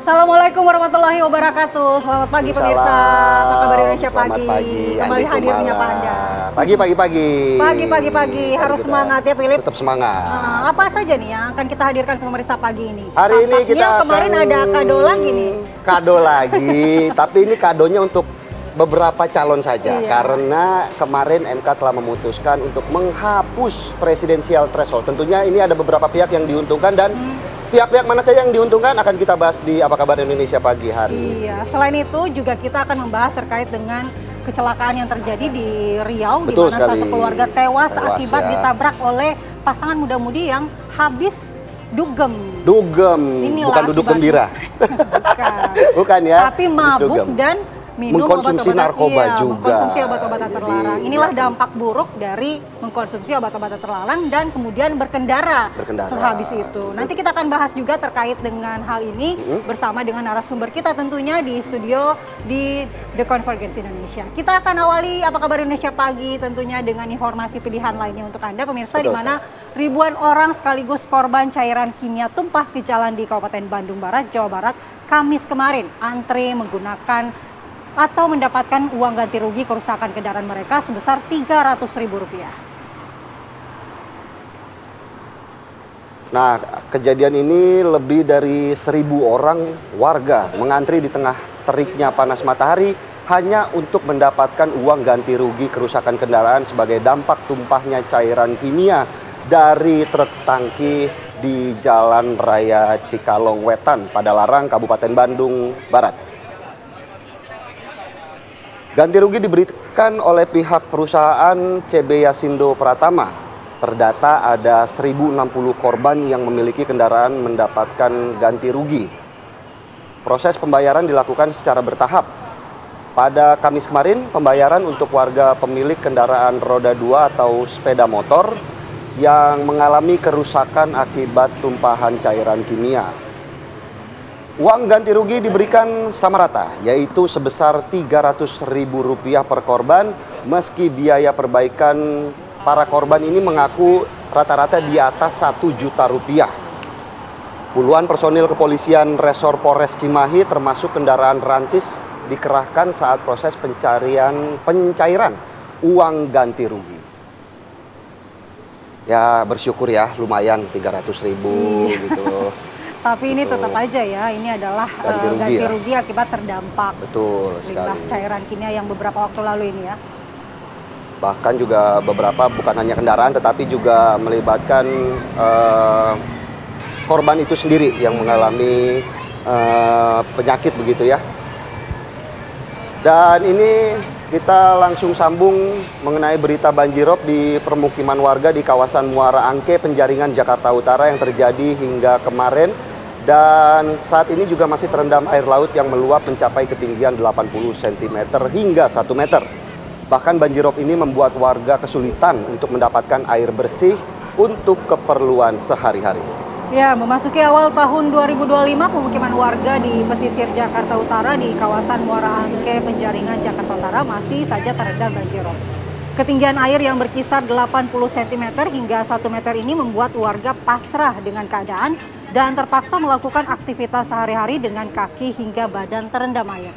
Assalamualaikum warahmatullahi wabarakatuh. Selamat pagi pemirsa. Apa kabar Indonesia Pagi? Kembali hadirnya Panda. Pagi harus semangat ya Philip. Tetap semangat. Apa saja nih yang akan kita hadirkan ke pemirsa pagi ini? Hari ini kita kemarin ada kado lagi nih. Kado lagi, tapi ini kadonya untuk beberapa calon saja. Karena kemarin MK telah memutuskan untuk menghapus presidensial threshold. Tentunya ini ada beberapa pihak yang diuntungkan dan pihak-pihak mana saja yang diuntungkan akan kita bahas di Apa Kabar Indonesia Pagi hari ini. Iya, selain itu juga kita akan membahas terkait dengan kecelakaan yang terjadi di Riau, di mana satu keluarga tewas akibat ditabrak oleh pasangan muda-mudi yang habis dugem. Bukan duduk gembira. Bukan ya. Tapi mabuk dan mengkonsumsi narkoba juga. Mengkonsumsi obat-obatan terlarang. Inilah dampak buruk dari mengkonsumsi obat-obatan terlarang dan kemudian berkendara sehabis itu. Nanti kita akan bahas juga terkait dengan hal ini bersama dengan narasumber kita tentunya di studio di The Convergence Indonesia. Kita akan awali Apa Kabar Indonesia Pagi tentunya dengan informasi pilihan lainnya untuk Anda pemirsa, di mana ribuan orang sekaligus korban cairan kimia tumpah ke jalan di Kabupaten Bandung Barat, Jawa Barat, Kamis kemarin antre menggunakan atau mendapatkan uang ganti rugi kerusakan kendaraan mereka sebesar Rp300.000. Nah, kejadian ini lebih dari 1.000 orang warga mengantri di tengah teriknya panas matahari hanya untuk mendapatkan uang ganti rugi kerusakan kendaraan sebagai dampak tumpahnya cairan kimia dari truk tangki di Jalan Raya Cikalong Wetan, Padalarang, Kabupaten Bandung Barat. Ganti rugi diberikan oleh pihak perusahaan CB Yasindo Pratama. Terdata ada 1.060 korban yang memiliki kendaraan mendapatkan ganti rugi. Proses pembayaran dilakukan secara bertahap. Pada Kamis kemarin, pembayaran untuk warga pemilik kendaraan roda 2 atau sepeda motor yang mengalami kerusakan akibat tumpahan cairan kimia. Uang ganti rugi diberikan sama rata, yaitu sebesar Rp300.000 per korban, meski biaya perbaikan para korban ini mengaku rata-rata di atas Rp1 juta. Puluhan personil kepolisian Resor Polres Cimahi termasuk kendaraan rantis dikerahkan saat proses pencairan uang ganti rugi. Ya bersyukur ya, lumayan Rp300.000 gitu. Tapi ini tetap aja ya, ini adalah ganti rugi akibat terdampak limbah cairan kimia yang beberapa waktu lalu ini ya. Bahkan juga beberapa bukan hanya kendaraan tetapi juga melibatkan korban itu sendiri yang mengalami penyakit begitu ya. Dan ini kita langsung sambung mengenai berita banjirop di permukiman warga di kawasan Muara Angke, Penjaringan, Jakarta Utara yang terjadi hingga kemarin. Dan saat ini juga masih terendam air laut yang meluap mencapai ketinggian 80 cm hingga 1 meter. Bahkan banjirop ini membuat warga kesulitan untuk mendapatkan air bersih untuk keperluan sehari-hari. Ya, memasuki awal tahun 2025, pemukiman warga di pesisir Jakarta Utara di kawasan Muara Angke, Penjaringan, Jakarta Utara masih saja terendam banjirop. Ketinggian air yang berkisar 80 cm hingga 1 meter ini membuat warga pasrah dengan keadaan dan terpaksa melakukan aktivitas sehari-hari dengan kaki hingga badan terendam air.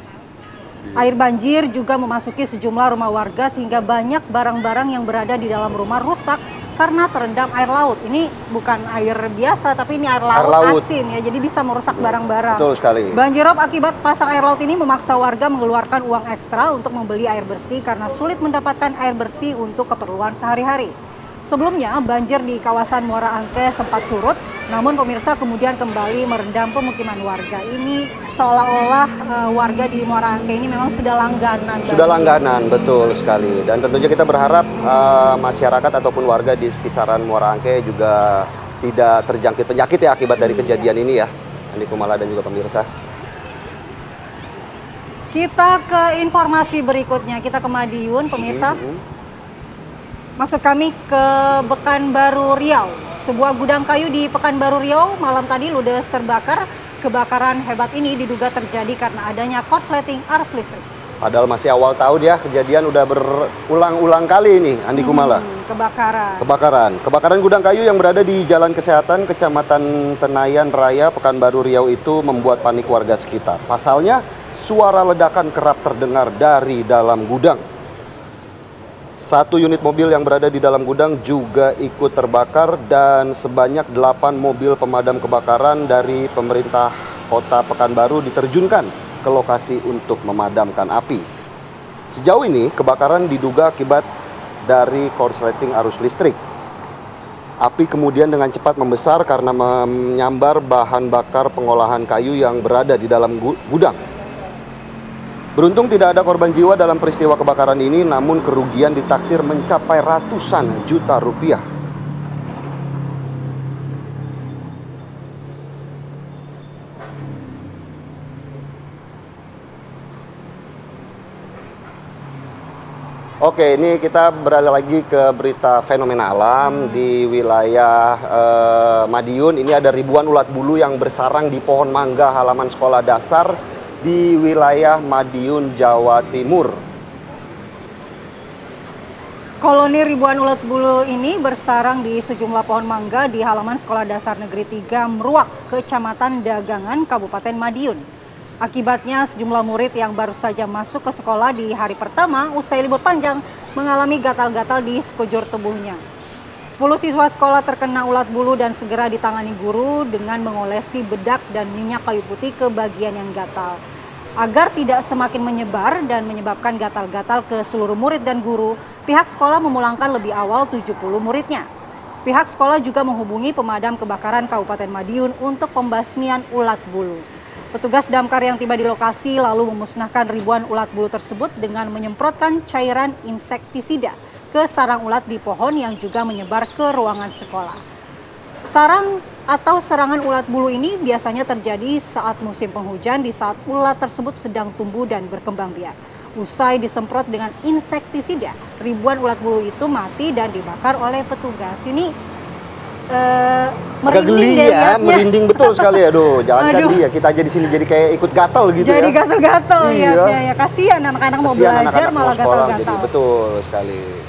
Air banjir juga memasuki sejumlah rumah warga sehingga banyak barang-barang yang berada di dalam rumah rusak karena terendam air laut. Ini bukan air biasa, tapi ini air laut asin ya, jadi bisa merusak barang-barang. Betul sekali. Banjirop akibat pasang air laut ini memaksa warga mengeluarkan uang ekstra untuk membeli air bersih karena sulit mendapatkan air bersih untuk keperluan sehari-hari. Sebelumnya, banjir di kawasan Muara Angke sempat surut, namun pemirsa kemudian kembali merendam pemukiman warga. Ini seolah-olah warga di Muara Angke ini memang sudah langganan. Sudah langganan, betul sekali. Dan tentunya kita berharap masyarakat ataupun warga di kisaran Muara Angke juga tidak terjangkit penyakit ya akibat dari kejadian ini ya. Andi Kumala dan juga pemirsa. Kita ke informasi berikutnya, kita ke Madiun pemirsa. Maksud kami ke Pekanbaru Riau. Sebuah gudang kayu di Pekanbaru Riau malam tadi ludes terbakar. Kebakaran hebat ini diduga terjadi karena adanya korsleting arus listrik. Padahal masih awal tahun ya, kejadian udah berulang-ulang kali ini, Andi Kumala. Kebakaran gudang kayu yang berada di Jalan Kesehatan, Kecamatan Tenayan Raya, Pekanbaru Riau itu membuat panik warga sekitar. Pasalnya, suara ledakan kerap terdengar dari dalam gudang. Satu unit mobil yang berada di dalam gudang juga ikut terbakar dan sebanyak 8 mobil pemadam kebakaran dari pemerintah Kota Pekanbaru diterjunkan ke lokasi untuk memadamkan api. Sejauh ini kebakaran diduga akibat dari korsleting arus listrik. Api kemudian dengan cepat membesar karena menyambar bahan bakar pengolahan kayu yang berada di dalam gudang. Beruntung tidak ada korban jiwa dalam peristiwa kebakaran ini, namun kerugian ditaksir mencapai ratusan juta rupiah. Oke, ini kita beralih lagi ke berita fenomena alam di wilayah Madiun. Ini ada ribuan ulat bulu yang bersarang di pohon mangga halaman sekolah dasar di wilayah Madiun, Jawa Timur. Koloni ribuan ulat bulu ini bersarang di sejumlah pohon mangga di halaman Sekolah Dasar Negeri 3 Meruak, Kecamatan Dagangan, Kabupaten Madiun. Akibatnya sejumlah murid yang baru saja masuk ke sekolah di hari pertama usai libur panjang mengalami gatal-gatal di sekujur tubuhnya. 10 siswa sekolah terkena ulat bulu dan segera ditangani guru dengan mengolesi bedak dan minyak kayu putih ke bagian yang gatal. Agar tidak semakin menyebar dan menyebabkan gatal-gatal ke seluruh murid dan guru, pihak sekolah memulangkan lebih awal 70 muridnya. Pihak sekolah juga menghubungi pemadam kebakaran Kabupaten Madiun untuk pembasmian ulat bulu. Petugas damkar yang tiba di lokasi lalu memusnahkan ribuan ulat bulu tersebut dengan menyemprotkan cairan insektisida ke sarang ulat di pohon yang juga menyebar ke ruangan sekolah. Sarang atau serangan ulat bulu ini biasanya terjadi saat musim penghujan di saat ulat tersebut sedang tumbuh dan berkembang biak. Usai disemprot dengan insektisida, ribuan ulat bulu itu mati dan dibakar oleh petugas. Ini merinding ya, merinding betul sekali. Aduh, jangankan dia, kita aja di sini jadi kayak ikut gatel gitu jadi ya. Jadi gatel-gatel lihatnya ya. Kasihan anak-anak mau belajar malah gatel-gatel. Betul sekali.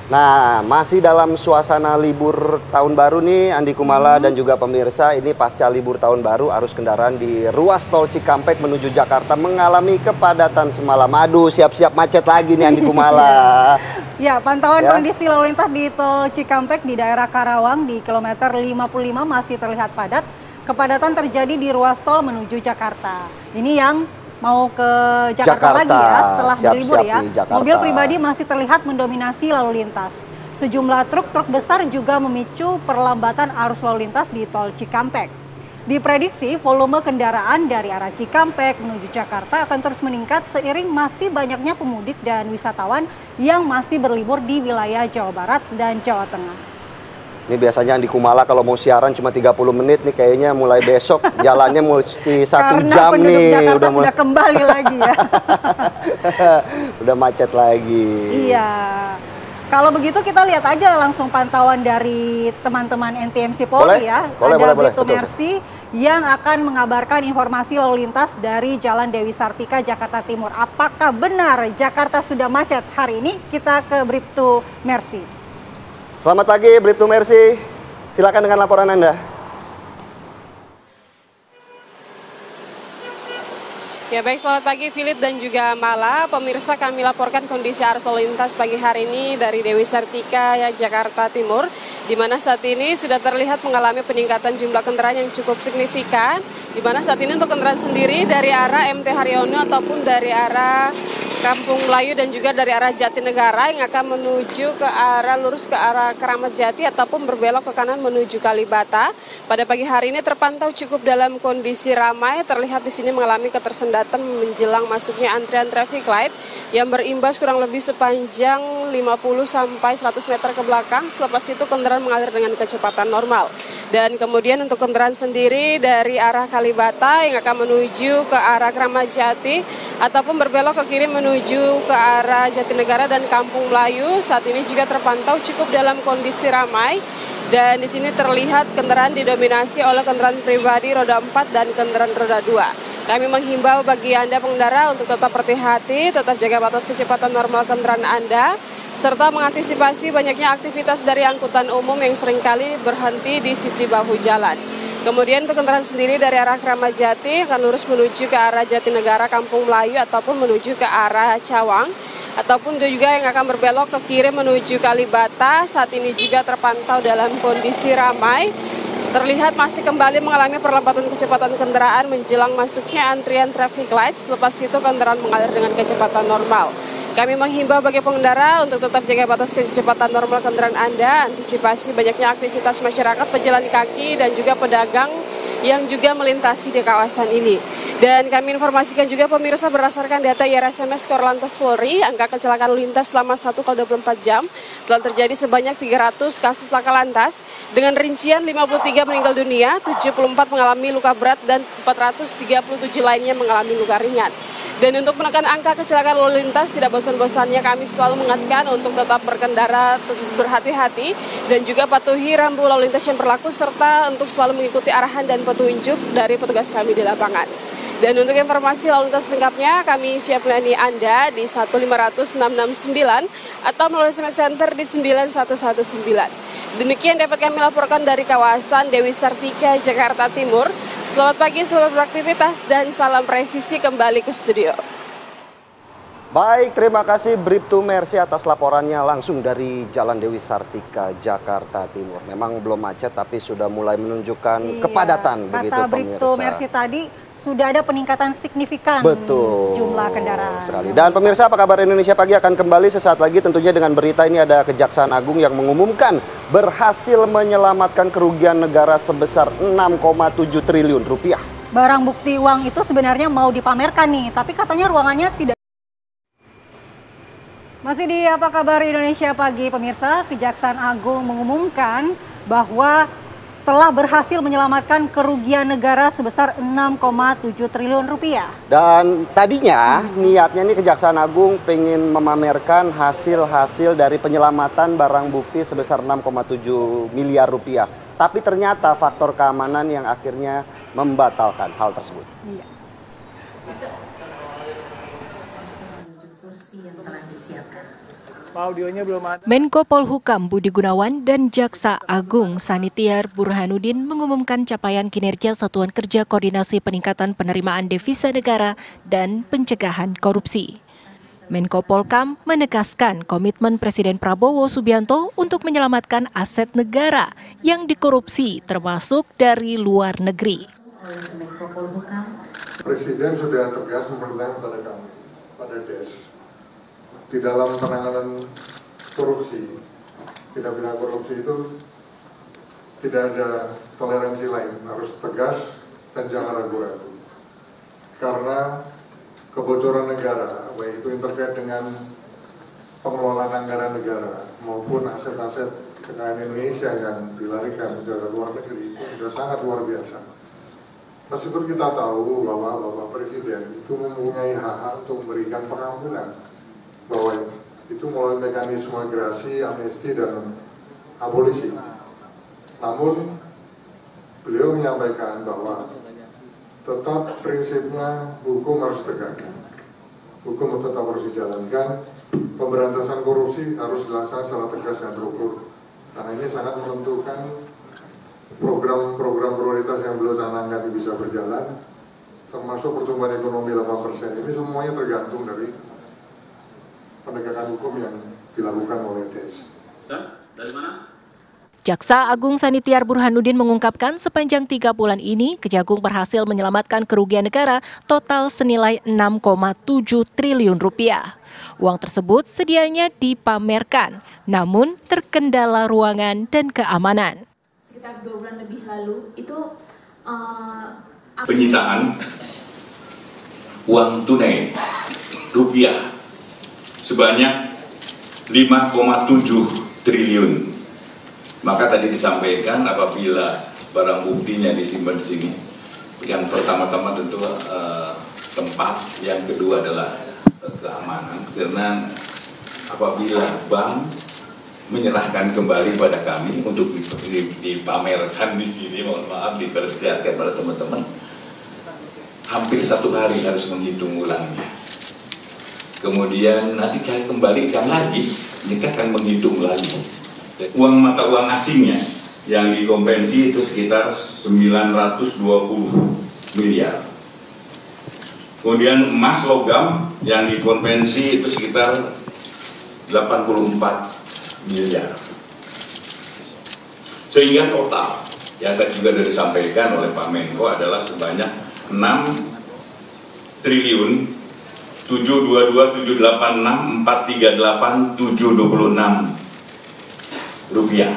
Nah, masih dalam suasana libur tahun baru nih Andi Kumala dan juga pemirsa, ini pasca libur tahun baru arus kendaraan di ruas tol Cikampek menuju Jakarta mengalami kepadatan semalam. Aduh, siap-siap macet lagi nih Andi Kumala. Ya, pantauan kondisi lalu lintas di tol Cikampek di daerah Karawang di kilometer 55 masih terlihat padat. Kepadatan terjadi di ruas tol menuju Jakarta. Ini yang mau ke Jakarta lagi ya setelah berlibur ya. Mobil pribadi masih terlihat mendominasi lalu lintas. Sejumlah truk besar juga memicu perlambatan arus lalu lintas di tol Cikampek. Diprediksi volume kendaraan dari arah Cikampek menuju Jakarta akan terus meningkat seiring masih banyaknya pemudik dan wisatawan yang masih berlibur di wilayah Jawa Barat dan Jawa Tengah. Ini biasanya Andi Kumala kalau mau siaran cuma 30 menit nih, kayaknya mulai besok jalannya mesti 1 jam nih. Jakarta udah sudah kembali lagi ya. Udah macet lagi. Iya. Kalau begitu kita lihat aja langsung pantauan dari teman-teman NTMC Polri ya. Ada Bribtu Mercy yang akan mengabarkan informasi lalu lintas dari Jalan Dewi Sartika, Jakarta Timur. Apakah benar Jakarta sudah macet hari ini? Kita ke Bribtu Mercy. Selamat pagi Bribtu Mercy, silakan dengan laporan Anda. Ya baik, selamat pagi Philip dan juga Mala. Pemirsa, kami laporkan kondisi arus lalu lintas pagi hari ini dari Dewi Sartika, ya, Jakarta Timur, di mana saat ini sudah terlihat mengalami peningkatan jumlah kendaraan yang cukup signifikan, di mana saat ini untuk kendaraan sendiri dari arah MT Haryono ataupun dari arah Kampung Melayu dan juga dari arah Jatinegara yang akan menuju ke arah lurus ke arah Keramat Jati ataupun berbelok ke kanan menuju Kalibata. Pada pagi hari ini terpantau cukup dalam kondisi ramai, terlihat di sini mengalami ketersendatan menjelang masuknya antrian traffic light yang berimbas kurang lebih sepanjang 50 sampai 100 meter ke belakang. Selepas itu kendaraan mengalir dengan kecepatan normal. Dan kemudian untuk kendaraan sendiri dari arah Kalibata yang akan menuju ke arah Keramat Jati ataupun berbelok ke kiri menuju ke arah Jatinegara dan Kampung Melayu saat ini juga terpantau cukup dalam kondisi ramai. Dan di sini terlihat kendaraan didominasi oleh kendaraan pribadi roda 4 dan kendaraan roda 2. Kami menghimbau bagi Anda pengendara untuk tetap berhati-hati, tetap jaga batas kecepatan normal kendaraan Anda, serta mengantisipasi banyaknya aktivitas dari angkutan umum yang seringkali berhenti di sisi bahu jalan. Kemudian untuk kendaraan sendiri dari arah Kramat Jati akan lurus menuju ke arah Jatinegara, Kampung Melayu, ataupun menuju ke arah Cawang, ataupun juga yang akan berbelok ke kiri menuju Kalibata. Saat ini juga terpantau dalam kondisi ramai. Terlihat masih kembali mengalami perlambatan kecepatan kendaraan menjelang masuknya antrian traffic light. Selepas itu kendaraan mengalir dengan kecepatan normal. Kami menghimbau bagi pengendara untuk tetap jaga batas kecepatan normal kendaraan Anda, antisipasi banyaknya aktivitas masyarakat, pejalan kaki, dan juga pedagang yang juga melintasi di kawasan ini. Dan kami informasikan juga pemirsa berdasarkan data IRSMS Korlantas Polri, angka kecelakaan lalu lintas selama 1x24 jam telah terjadi sebanyak 300 kasus laka lantas dengan rincian 53 meninggal dunia, 74 mengalami luka berat, dan 437 lainnya mengalami luka ringan. Dan untuk menekan angka kecelakaan lalu lintas, tidak bosan-bosannya kami selalu mengingatkan untuk tetap berkendara berhati-hati dan juga patuhi rambu lalu lintas yang berlaku, serta untuk selalu mengikuti arahan dan petunjuk dari petugas kami di lapangan. Dan untuk informasi lalu lintas lengkapnya, kami siap melayani Anda di 1500669 atau melalui SMS Center di 9119. Demikian dapat kami laporkan dari kawasan Dewi Sartika, Jakarta Timur. Selamat pagi, selamat beraktivitas, dan salam presisi kembali ke studio. Baik, terima kasih Bribtu Mercy atas laporannya langsung dari Jalan Dewi Sartika, Jakarta Timur. Memang belum macet tapi sudah mulai menunjukkan kepadatan begitu pemirsa. Kata Bribtu Mercy tadi sudah ada peningkatan signifikan jumlah kendaraan. Sekali. Dan pemirsa, apa kabar Indonesia Pagi akan kembali sesaat lagi tentunya dengan berita ini. Ada Kejaksaan Agung yang mengumumkan berhasil menyelamatkan kerugian negara sebesar 6,7 triliun rupiah. Barang bukti uang itu sebenarnya mau dipamerkan nih, tapi katanya ruangannya tidak. Masih di Apa Kabar Indonesia Pagi, pemirsa, Kejaksaan Agung mengumumkan bahwa telah berhasil menyelamatkan kerugian negara sebesar 6,7 triliun rupiah. Dan tadinya niatnya nih Kejaksaan Agung pengen memamerkan hasil-hasil dari penyelamatan barang bukti sebesar 6,7 miliar rupiah. Tapi ternyata faktor keamanan yang akhirnya membatalkan hal tersebut. Iya. Menko Polhukam Budi Gunawan dan Jaksa Agung Sanitiar Burhanuddin mengumumkan capaian kinerja Satuan Kerja Koordinasi Peningkatan Penerimaan Devisa Negara dan Pencegahan Korupsi. Menko Polhukam menegaskan komitmen Presiden Prabowo Subianto untuk menyelamatkan aset negara yang dikorupsi termasuk dari luar negeri. Presiden sudah tegas memerintahkan kepada kami, pada DES, di dalam penanganan korupsi, tindak pidana korupsi itu tidak ada toleransi lain, harus tegas dan jangan ragu-ragu. Karena kebocoran negara, baik itu yang terkait dengan pengelolaan anggaran negara maupun aset-aset kekayaan Indonesia yang dilarikan ke luar negeri, itu sudah sangat luar biasa. Meskipun kita tahu bahwa Bapak Presiden itu mempunyai hak untuk memberikan pengampunan, bahwa itu melalui mekanisme gerasi, amnesti, dan abolisi. Namun, beliau menyampaikan bahwa tetap prinsipnya hukum harus ditegakkan. Hukum tetap harus dijalankan, pemberantasan korupsi harus dilaksanakan secara tegas dan terukur. Karena ini sangat menentukan program-program prioritas yang beliau canangkan bisa berjalan, termasuk pertumbuhan ekonomi 8%. Ini semuanya tergantung dari penegakan hukum yang dilakukan oleh DES. Dari mana? Jaksa Agung Sanitiar Burhanuddin mengungkapkan sepanjang 3 bulan ini Kejagung berhasil menyelamatkan kerugian negara total senilai 6,7 triliun rupiah. Uang tersebut sedianya dipamerkan, namun terkendala ruangan dan keamanan. Sekitar 2 bulan lebih lalu itu penyitaan uang tunai rupiah sebanyak 5,7 triliun. Maka tadi disampaikan apabila barang buktinya disimpan di sini, yang pertama-tama tentu tempat, yang kedua adalah keamanan. Karena apabila bank menyerahkan kembali pada kami untuk dipamerkan di sini, mohon maaf, diperlihatkan pada teman-teman, hampir 1 hari harus menghitung ulangnya. Kemudian nanti kalian kembalikan lagi, mereka akan menghitung lagi. Uang mata uang asingnya yang dikonvensi itu sekitar 920 miliar. Kemudian emas logam yang dikonvensi itu sekitar 84 miliar. Sehingga total yang tadi juga sudah disampaikan oleh Pak Menko adalah sebanyak 6.722.786.438.726 rupiah.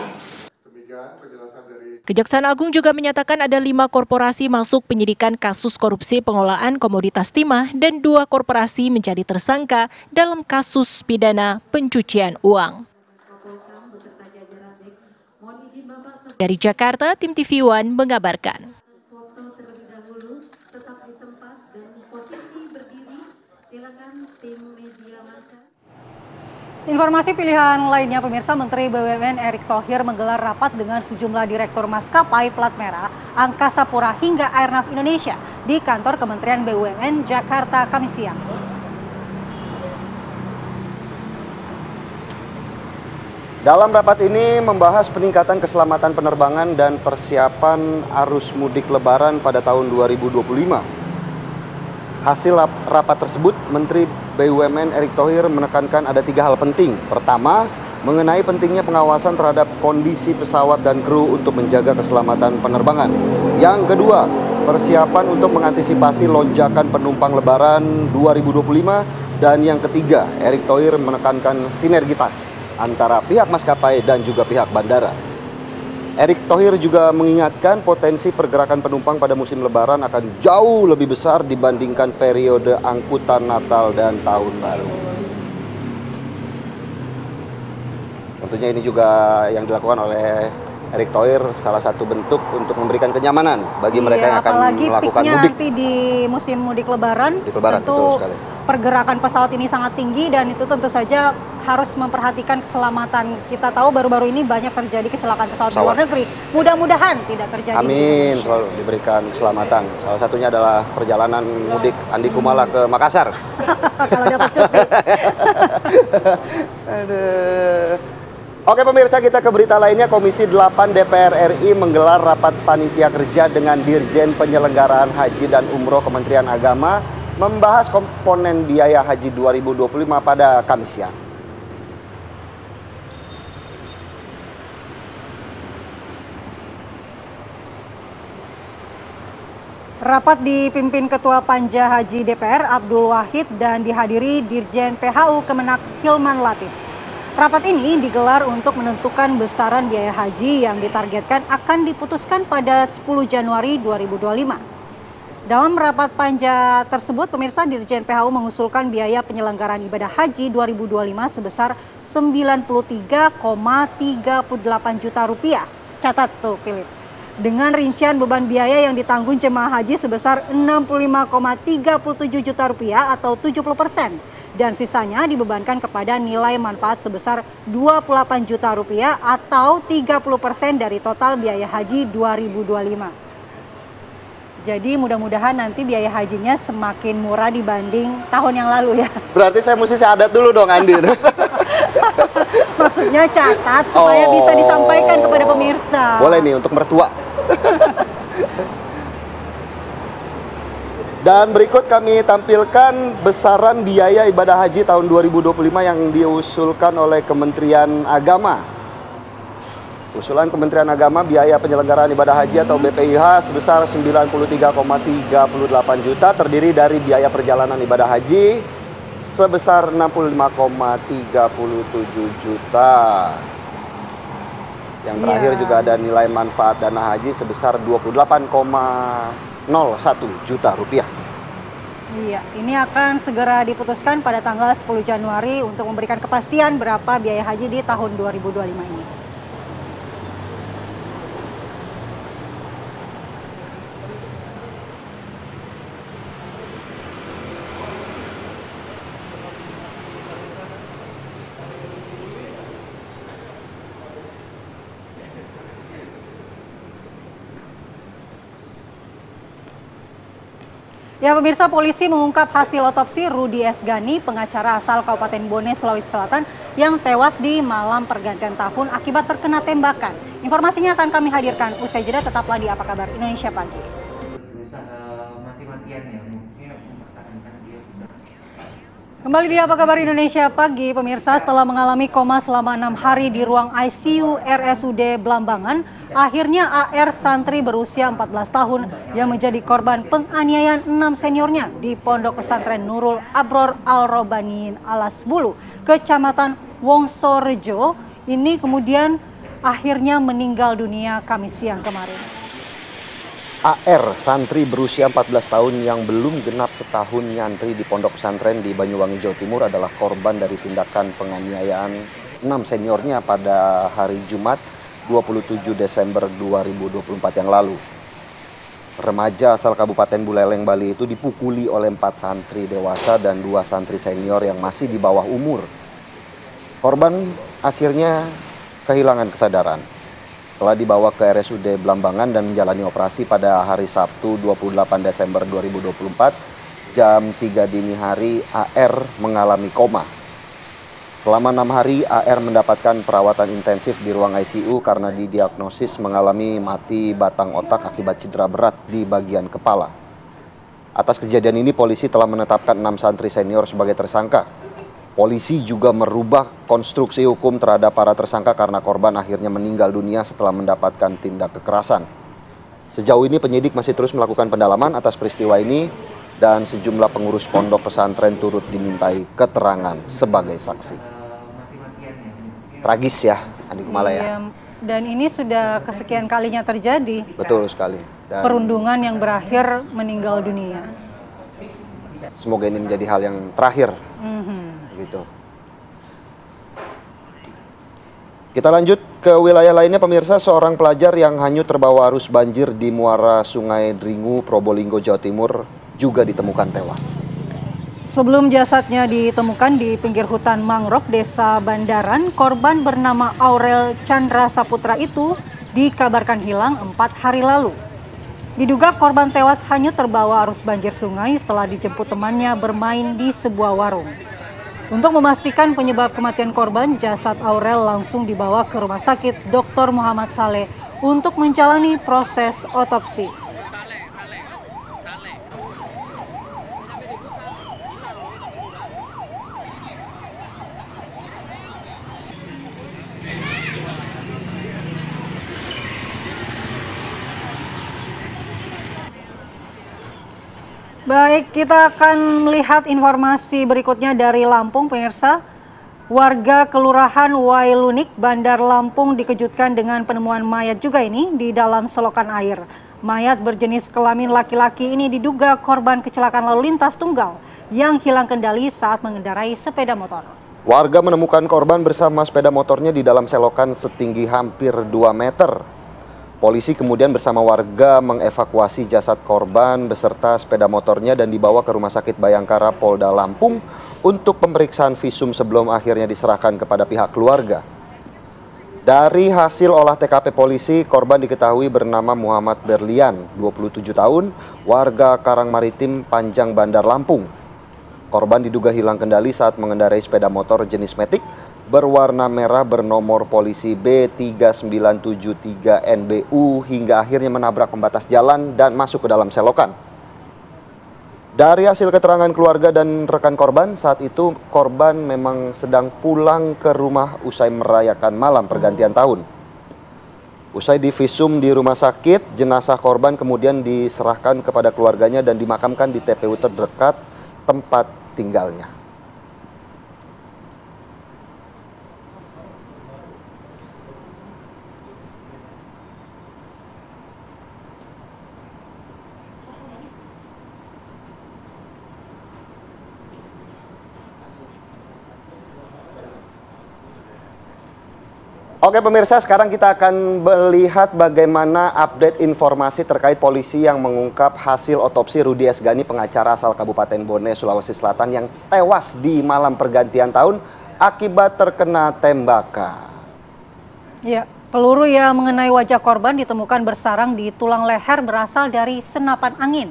Kejaksaan Agung juga menyatakan ada 5 korporasi masuk penyidikan kasus korupsi pengelolaan komoditas timah dan 2 korporasi menjadi tersangka dalam kasus pidana pencucian uang. Dari Jakarta, Tim TV One mengabarkan. Informasi pilihan lainnya pemirsa, Menteri BUMN Erick Thohir menggelar rapat dengan sejumlah direktur maskapai plat merah, Angkasa Pura hingga Airnav Indonesia di kantor Kementerian BUMN Jakarta Kamis siang. Dalam rapat ini membahas peningkatan keselamatan penerbangan dan persiapan arus mudik lebaran pada tahun 2025. Hasil rapat tersebut, Menteri BUMN Erick Thohir menekankan ada 3 hal penting. Pertama, mengenai pentingnya pengawasan terhadap kondisi pesawat dan kru untuk menjaga keselamatan penerbangan. Yang kedua, persiapan untuk mengantisipasi lonjakan penumpang lebaran 2025. Dan yang ketiga, Erick Thohir menekankan sinergitas antara pihak maskapai dan juga pihak bandara. Erick Thohir juga mengingatkan potensi pergerakan penumpang pada musim lebaran akan jauh lebih besar dibandingkan periode angkutan Natal dan Tahun Baru. Tentunya ini juga yang dilakukan oleh Erick Thohir salah satu bentuk untuk memberikan kenyamanan bagi mereka yang akan melakukan mudik. Nanti di musim mudik lebaran, tentu betul sekali. Pergerakan pesawat ini sangat tinggi dan itu tentu saja harus memperhatikan keselamatan. Kita tahu baru-baru ini banyak terjadi kecelakaan pesawat di luar negeri. Mudah-mudahan tidak terjadi. Amin, selalu diberikan keselamatan. Salah satunya adalah perjalanan mudik Andi Kumala ke Makassar. Kalau dapat cuti. Aduh. Oke pemirsa, kita ke berita lainnya. Komisi 8 DPR RI menggelar rapat panitia kerja dengan Dirjen Penyelenggaraan Haji dan Umroh Kementerian Agama membahas komponen biaya haji 2025 pada Kamis siang. Rapat dipimpin Ketua Panja Haji DPR Abdul Wahid dan dihadiri Dirjen PHU Kemenak Hilman Latif. Rapat ini digelar untuk menentukan besaran biaya haji yang ditargetkan akan diputuskan pada 10 Januari 2025. Dalam rapat panja tersebut, pemirsa, Dirjen PHU mengusulkan biaya penyelenggaraan ibadah haji 2025 sebesar 93,38 juta rupiah. Catat tuh, Philip. Dengan rincian beban biaya yang ditanggung jemaah haji sebesar 65,37 juta rupiah atau 70%. Dan sisanya dibebankan kepada nilai manfaat sebesar 28 juta rupiah atau 30% dari total biaya haji 2025. Jadi mudah-mudahan nanti biaya hajinya semakin murah dibanding tahun yang lalu ya. Berarti saya mesti syahadat dulu dong, Andi. Maksudnya catat supaya bisa disampaikan kepada pemirsa. Boleh nih untuk mertua. Dan berikut kami tampilkan besaran biaya ibadah haji tahun 2025 yang diusulkan oleh Kementerian Agama. Usulan Kementerian Agama, biaya penyelenggaraan ibadah haji atau BPIH sebesar 93,38 juta terdiri dari biaya perjalanan ibadah haji sebesar 65,37 juta. Yang terakhir juga ada nilai manfaat dana haji sebesar 28,01 juta rupiah. Iya, ini akan segera diputuskan pada tanggal 10 Januari untuk memberikan kepastian berapa biaya haji di tahun 2025 ini. Ya pemirsa, polisi mengungkap hasil otopsi Rudi Esgani, pengacara asal Kabupaten Bone, Sulawesi Selatan yang tewas di malam pergantian tahun akibat terkena tembakan. Informasinya akan kami hadirkan usai jeda, tetaplah di Apa Kabar Indonesia Pagi. Kembali di Apa Kabar Indonesia Pagi, pemirsa, setelah mengalami koma selama 6 hari di ruang ICU RSUD Blambangan, akhirnya AR santri berusia 14 tahun yang menjadi korban penganiayaan 6 seniornya di Pondok Pesantren Nurul Abror Al-Robaniin Alas Bulu, Kecamatan Wongsorejo, ini kemudian akhirnya meninggal dunia Kamis siang kemarin. AR, santri berusia 14 tahun yang belum genap setahun nyantri di pondok pesantren di Banyuwangi, Jawa Timur adalah korban dari tindakan penganiayaan 6 seniornya pada hari Jumat 27 Desember 2024 yang lalu. Remaja asal Kabupaten Buleleng, Bali itu dipukuli oleh 4 santri dewasa dan 2 santri senior yang masih di bawah umur. Korban akhirnya kehilangan kesadaran. Setelah dibawa ke RSUD Blambangan dan menjalani operasi pada hari Sabtu 28 Desember 2024, jam 3 dini hari AR mengalami koma. Selama 6 hari AR mendapatkan perawatan intensif di ruang ICU karena didiagnosis mengalami mati batang otak akibat cedera berat di bagian kepala. Atas kejadian ini polisi telah menetapkan 6 santri senior sebagai tersangka. Polisi juga merubah konstruksi hukum terhadap para tersangka karena korban akhirnya meninggal dunia setelah mendapatkan tindak kekerasan. Sejauh ini penyidik masih terus melakukan pendalaman atas peristiwa ini dan sejumlah pengurus pondok pesantren turut dimintai keterangan sebagai saksi. Tragis ya, Andi Kumala ya. Iya, dan ini sudah kesekian kalinya terjadi. Betul sekali. Dan perundungan yang berakhir meninggal dunia. Semoga ini menjadi hal yang terakhir. Gitu. Kita lanjut ke wilayah lainnya pemirsa, seorang pelajar yang hanyut terbawa arus banjir di muara Sungai Dringu, Probolinggo, Jawa Timur juga ditemukan tewas. Sebelum jasadnya ditemukan di pinggir hutan mangrove Desa Bandaran, korban bernama Aurel Chandra Saputra itu dikabarkan hilang 4 hari lalu. Diduga korban tewas hanyut terbawa arus banjir sungai setelah dijemput temannya bermain di sebuah warung. Untuk memastikan penyebab kematian korban, jasad Aurel langsung dibawa ke Rumah Sakit Dr. Muhammad Saleh untuk menjalani proses otopsi. Baik, kita akan melihat informasi berikutnya dari Lampung, pemirsa. Warga Kelurahan Wailunik, Bandar Lampung dikejutkan dengan penemuan mayat juga ini di dalam selokan air. Mayat berjenis kelamin laki-laki ini diduga korban kecelakaan lalu lintas tunggal yang hilang kendali saat mengendarai sepeda motor. Warga menemukan korban bersama sepeda motornya di dalam selokan setinggi hampir 2 meter. Polisi kemudian bersama warga mengevakuasi jasad korban beserta sepeda motornya dan dibawa ke Rumah Sakit Bayangkara Polda Lampung untuk pemeriksaan visum sebelum akhirnya diserahkan kepada pihak keluarga. Dari hasil olah TKP polisi, korban diketahui bernama Muhammad Berlian, 27 tahun, warga Karang Maritim, Panjang, Bandar Lampung. Korban diduga hilang kendali saat mengendarai sepeda motor jenis Matic berwarna merah bernomor polisi B3973 NBU hingga akhirnya menabrak pembatas jalan dan masuk ke dalam selokan. Dari hasil keterangan keluarga dan rekan korban, saat itu korban memang sedang pulang ke rumah usai merayakan malam pergantian tahun. Usai divisum di rumah sakit, jenazah korban kemudian diserahkan kepada keluarganya dan dimakamkan di TPU terdekat tempat tinggalnya. Oke pemirsa, sekarang kita akan melihat bagaimana update informasi terkait polisi yang mengungkap hasil otopsi Rudi Esgani, pengacara asal Kabupaten Bone, Sulawesi Selatan yang tewas di malam pergantian tahun akibat terkena tembakan. Ya, peluru yang mengenai wajah korban ditemukan bersarang di tulang leher berasal dari senapan angin.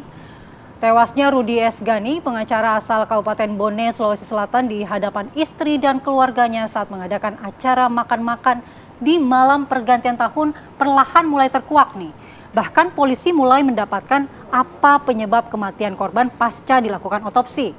Tewasnya Rudi Esgani, pengacara asal Kabupaten Bone, Sulawesi Selatan di hadapan istri dan keluarganya saat mengadakan acara makan-makan di malam pergantian tahun perlahan mulai terkuak nih. Bahkan polisi mulai mendapatkan apa penyebab kematian korban pasca dilakukan otopsi.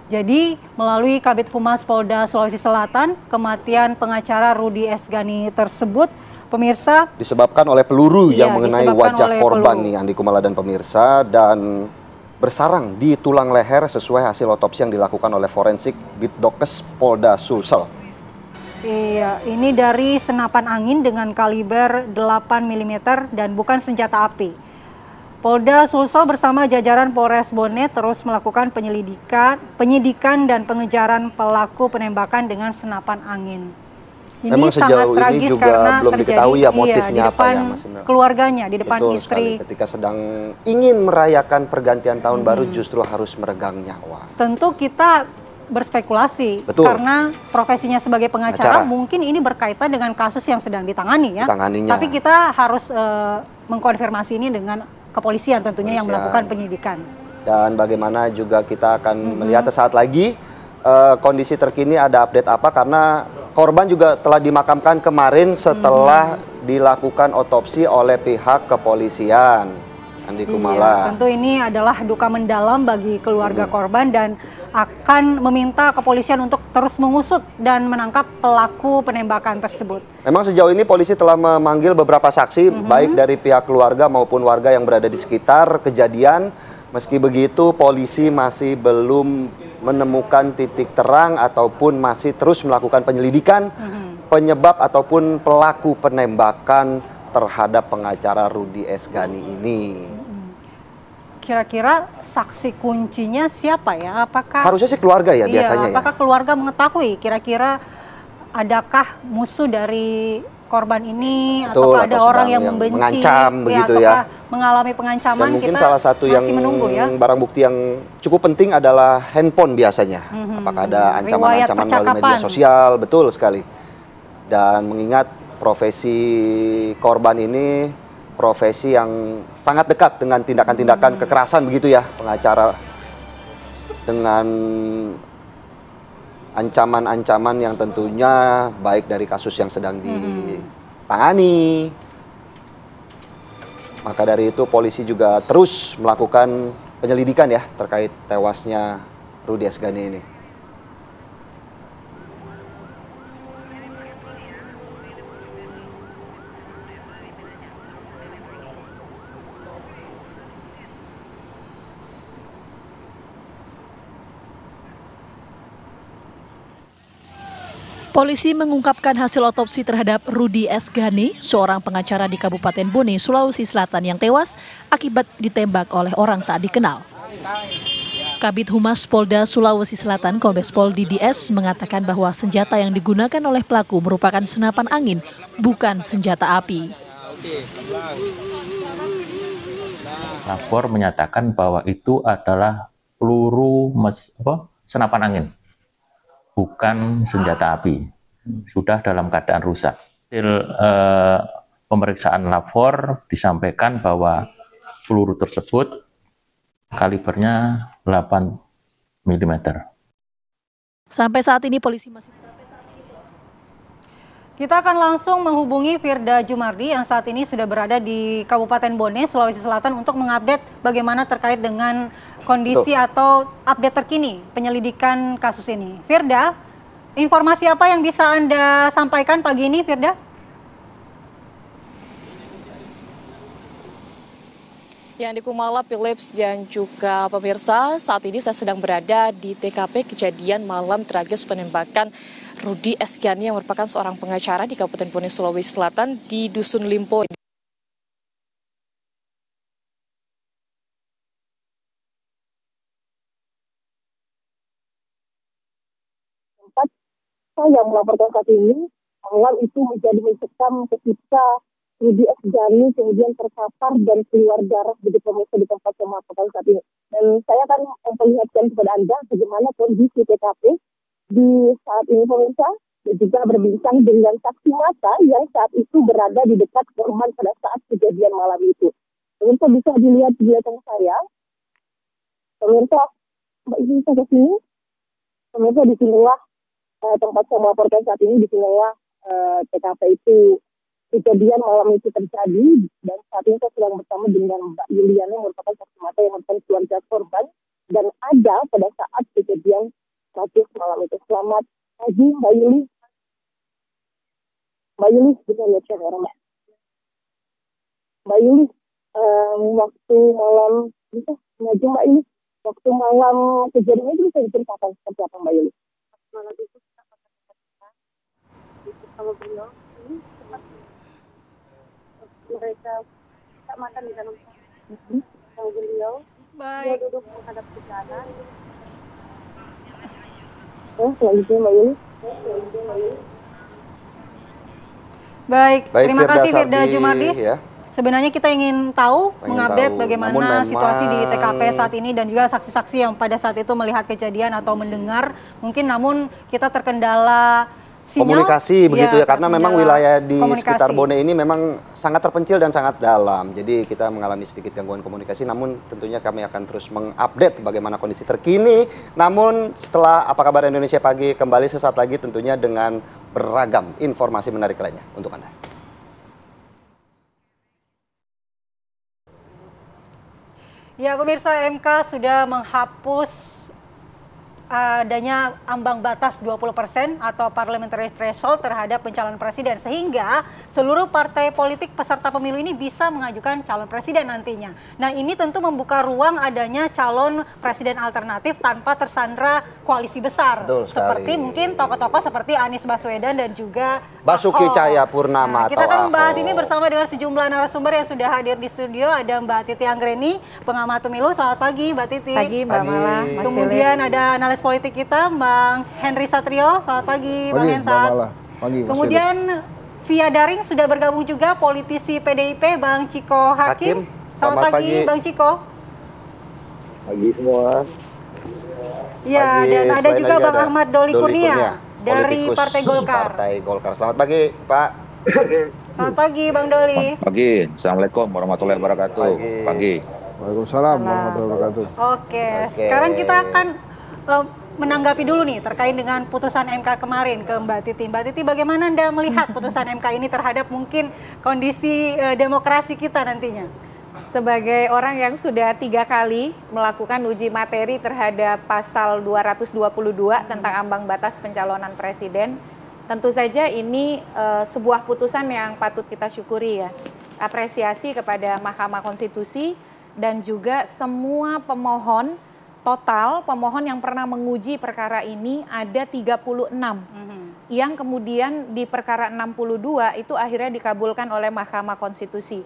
Jadi melalui Kabid Humas Polda Sulawesi Selatan, kematian pengacara Rudi Esgani tersebut, pemirsa, disebabkan oleh peluru yang mengenai wajah korban peluru. nih, Andi Kumala dan pemirsa, dan bersarang di tulang leher sesuai hasil otopsi yang dilakukan oleh forensik Bitdokes Polda Sulsel. Iya, ini dari senapan angin dengan kaliber 8 mm dan bukan senjata api. Polda Sulsel bersama jajaran Polres Bone terus melakukan penyidikan dan pengejaran pelaku penembakan dengan senapan angin. Ini Memang sangat sejauh tragis ini juga karena belum terjadi diketahui ya di motifnya apa depan ya, Mas Indra. keluarganya, di depan Betul istri. sekali, ketika sedang ingin merayakan pergantian tahun baru justru harus meregang nyawa. Tentu kita berspekulasi. Betul. Karena profesinya sebagai pengacara Acara. mungkin ini berkaitan dengan kasus yang sedang ditangani ya. Ditanganinya. Tapi kita harus mengkonfirmasi ini dengan kepolisian tentunya yang melakukan penyidikan. Dan bagaimana juga kita akan melihat sesaat lagi kondisi terkini, ada update apa, karena korban juga telah dimakamkan kemarin setelah dilakukan otopsi oleh pihak kepolisian. Andi Kumala. Iya, tentu ini adalah duka mendalam bagi keluarga korban dan akan meminta kepolisian untuk terus mengusut dan menangkap pelaku penembakan tersebut. Memang sejauh ini polisi telah memanggil beberapa saksi, baik dari pihak keluarga maupun warga yang berada di sekitar kejadian. Meski begitu, polisi masih belum menemukan titik terang ataupun masih terus melakukan penyelidikan penyebab ataupun pelaku penembakan terhadap pengacara Rudi Esgani ini. Kira-kira saksi kuncinya siapa ya? Apakah Harusnya sih keluarga ya biasanya ya. apakah keluarga mengetahui kira-kira adakah musuh dari korban ini, Betul, ataukah ada atau orang sedang yang yang membenci, mengancam begitu ya. ataukah mengalami pengancaman? Dan mungkin kita salah satu yang masih menunggu ya. barang bukti yang cukup penting adalah handphone biasanya. Apakah ada Riwayat ancaman-ancaman melalui media percakapan. sosial, betul sekali. Dan mengingat profesi korban ini profesi yang sangat dekat dengan tindakan-tindakan kekerasan begitu ya, pengacara, dengan ancaman-ancaman yang tentunya baik dari kasus yang sedang ditangani. Maka dari itu polisi juga terus melakukan penyelidikan ya terkait tewasnya Rudi Esgani ini. Polisi mengungkapkan hasil otopsi terhadap Rudi Esgani, seorang pengacara di Kabupaten Bone, Sulawesi Selatan yang tewas akibat ditembak oleh orang tak dikenal. Kabid Humas Polda Sulawesi Selatan, Kombes Pol Didi S, mengatakan bahwa senjata yang digunakan oleh pelaku merupakan senapan angin, bukan senjata api. Lapor menyatakan bahwa itu adalah peluru senapan angin, bukan senjata api. Sudah dalam keadaan rusak. Hasil pemeriksaan lapor disampaikan bahwa peluru tersebut kalibernya 8 mm. Sampai saat ini polisi masih... Kita akan langsung menghubungi Firda Jumardi yang saat ini sudah berada di Kabupaten Bone, Sulawesi Selatan untuk mengupdate bagaimana terkait dengan kondisi atau update terkini penyelidikan kasus ini. Firda, informasi apa yang bisa Anda sampaikan pagi ini, Firda? Yang di Kumala, Philips, dan juga pemirsa, saat ini saya sedang berada di TKP kejadian malam tragis penembakan Rudi Esgani yang merupakan seorang pengacara di Kabupaten Bone, Sulawesi Selatan di Dusun Limpo. Saya yang melaporkan saat ini, malam itu menjadi mencekam ketika Rudi Esgani kemudian terpapar dan keluar darah di pemirsa di tempat saya melaporkan saat ini. Dan saya akan memperlihatkan kepada Anda bagaimana kondisi TKP di saat ini pemirsa, dan juga berbincang dengan saksi mata yang saat itu berada di dekat korban pada saat kejadian malam itu. Pemirsa bisa dilihat di belakang saya, Pemirsa, Mbak Ibu bisa ke sini. Pemirsa, di sinilah tempat saya melaporkan saat ini, di sinilah TKP itu kejadian malam itu terjadi, dan saat ini saya sedang bersama dengan Mbak Yuliana yang merupakan saksi mata yang merupakan keluarga korban dan ada pada saat kejadian tragis malam itu. Selamat pagi Mbak Yuli. Mbak Yuli bisa lihat kamera Mbak. Mbak Yuli, waktu malam bisa maju Mbak Yuli. Waktu malam kejadian itu bisa diceritakan seperti apa Mbak Yuli? Malam itu kita kalau beliau ini mereka tak makan di dalam kalau beliau dia duduk menghadap ke kanan. Selanjutnya Mbak Yuli. Baik, terima kasih Firda Jumardis. Ya. Sebenarnya kita ingin tahu, mengupdate bagaimana situasi di TKP saat ini dan juga saksi-saksi yang pada saat itu melihat kejadian atau mendengar. Mungkin namun kita terkendala sinyal. Komunikasi begitu ya, karena memang wilayah di sekitar komunikasi. Bone ini memang sangat terpencil dan sangat dalam. Jadi kita mengalami sedikit gangguan komunikasi, namun tentunya kami akan terus mengupdate bagaimana kondisi terkini. Namun setelah Apa Kabar Indonesia Pagi kembali sesaat lagi tentunya dengan beragam informasi menarik lainnya untuk Anda. Ya, pemirsa, MK sudah menghapus adanya ambang batas 20% atau parliamentary threshold terhadap pencalonan presiden, sehingga seluruh partai politik peserta pemilu ini bisa mengajukan calon presiden nantinya. Nah, ini tentu membuka ruang adanya calon presiden alternatif tanpa tersandra koalisi besar. Seperti mungkin tokoh-tokoh seperti Anies Baswedan dan juga Basuki Cahayapurnama. Kita akan membahas ini bersama dengan sejumlah narasumber yang sudah hadir di studio. Ada Mbak Titi Anggreni, pengamat pemilu. Selamat pagi Mbak Titi. Pagi Mbak Mala. Kemudian ada analis politik kita, Bang Henry Satrio. Selamat pagi, Bang Hensat. Kemudian via daring sudah bergabung juga politisi PDIP, Bang Ciko Hakim. Selamat pagi, Bang Ciko. Pagi semua. Ya, dan ada juga Bang Ahmad Doli Kurnia dari Partai Golkar. Selamat pagi, Pak. Selamat pagi, Bang Doli. Pagi. Assalamualaikum warahmatullahi wabarakatuh. Pagi. Waalaikumsalam warahmatullahi wabarakatuh. Oke, sekarang kita akan menanggapi dulu nih terkait dengan putusan MK kemarin ke Mbak Titi. Mbak Titi, bagaimana Anda melihat putusan MK ini terhadap mungkin kondisi demokrasi kita nantinya? Sebagai orang yang sudah 3 kali melakukan uji materi terhadap pasal 222 tentang ambang batas pencalonan presiden, tentu saja ini sebuah putusan yang patut kita syukuri ya. Apresiasi kepada Mahkamah Konstitusi dan juga semua pemohon, total pemohon yang pernah menguji perkara ini ada 36. Yang kemudian di perkara 62 itu akhirnya dikabulkan oleh Mahkamah Konstitusi.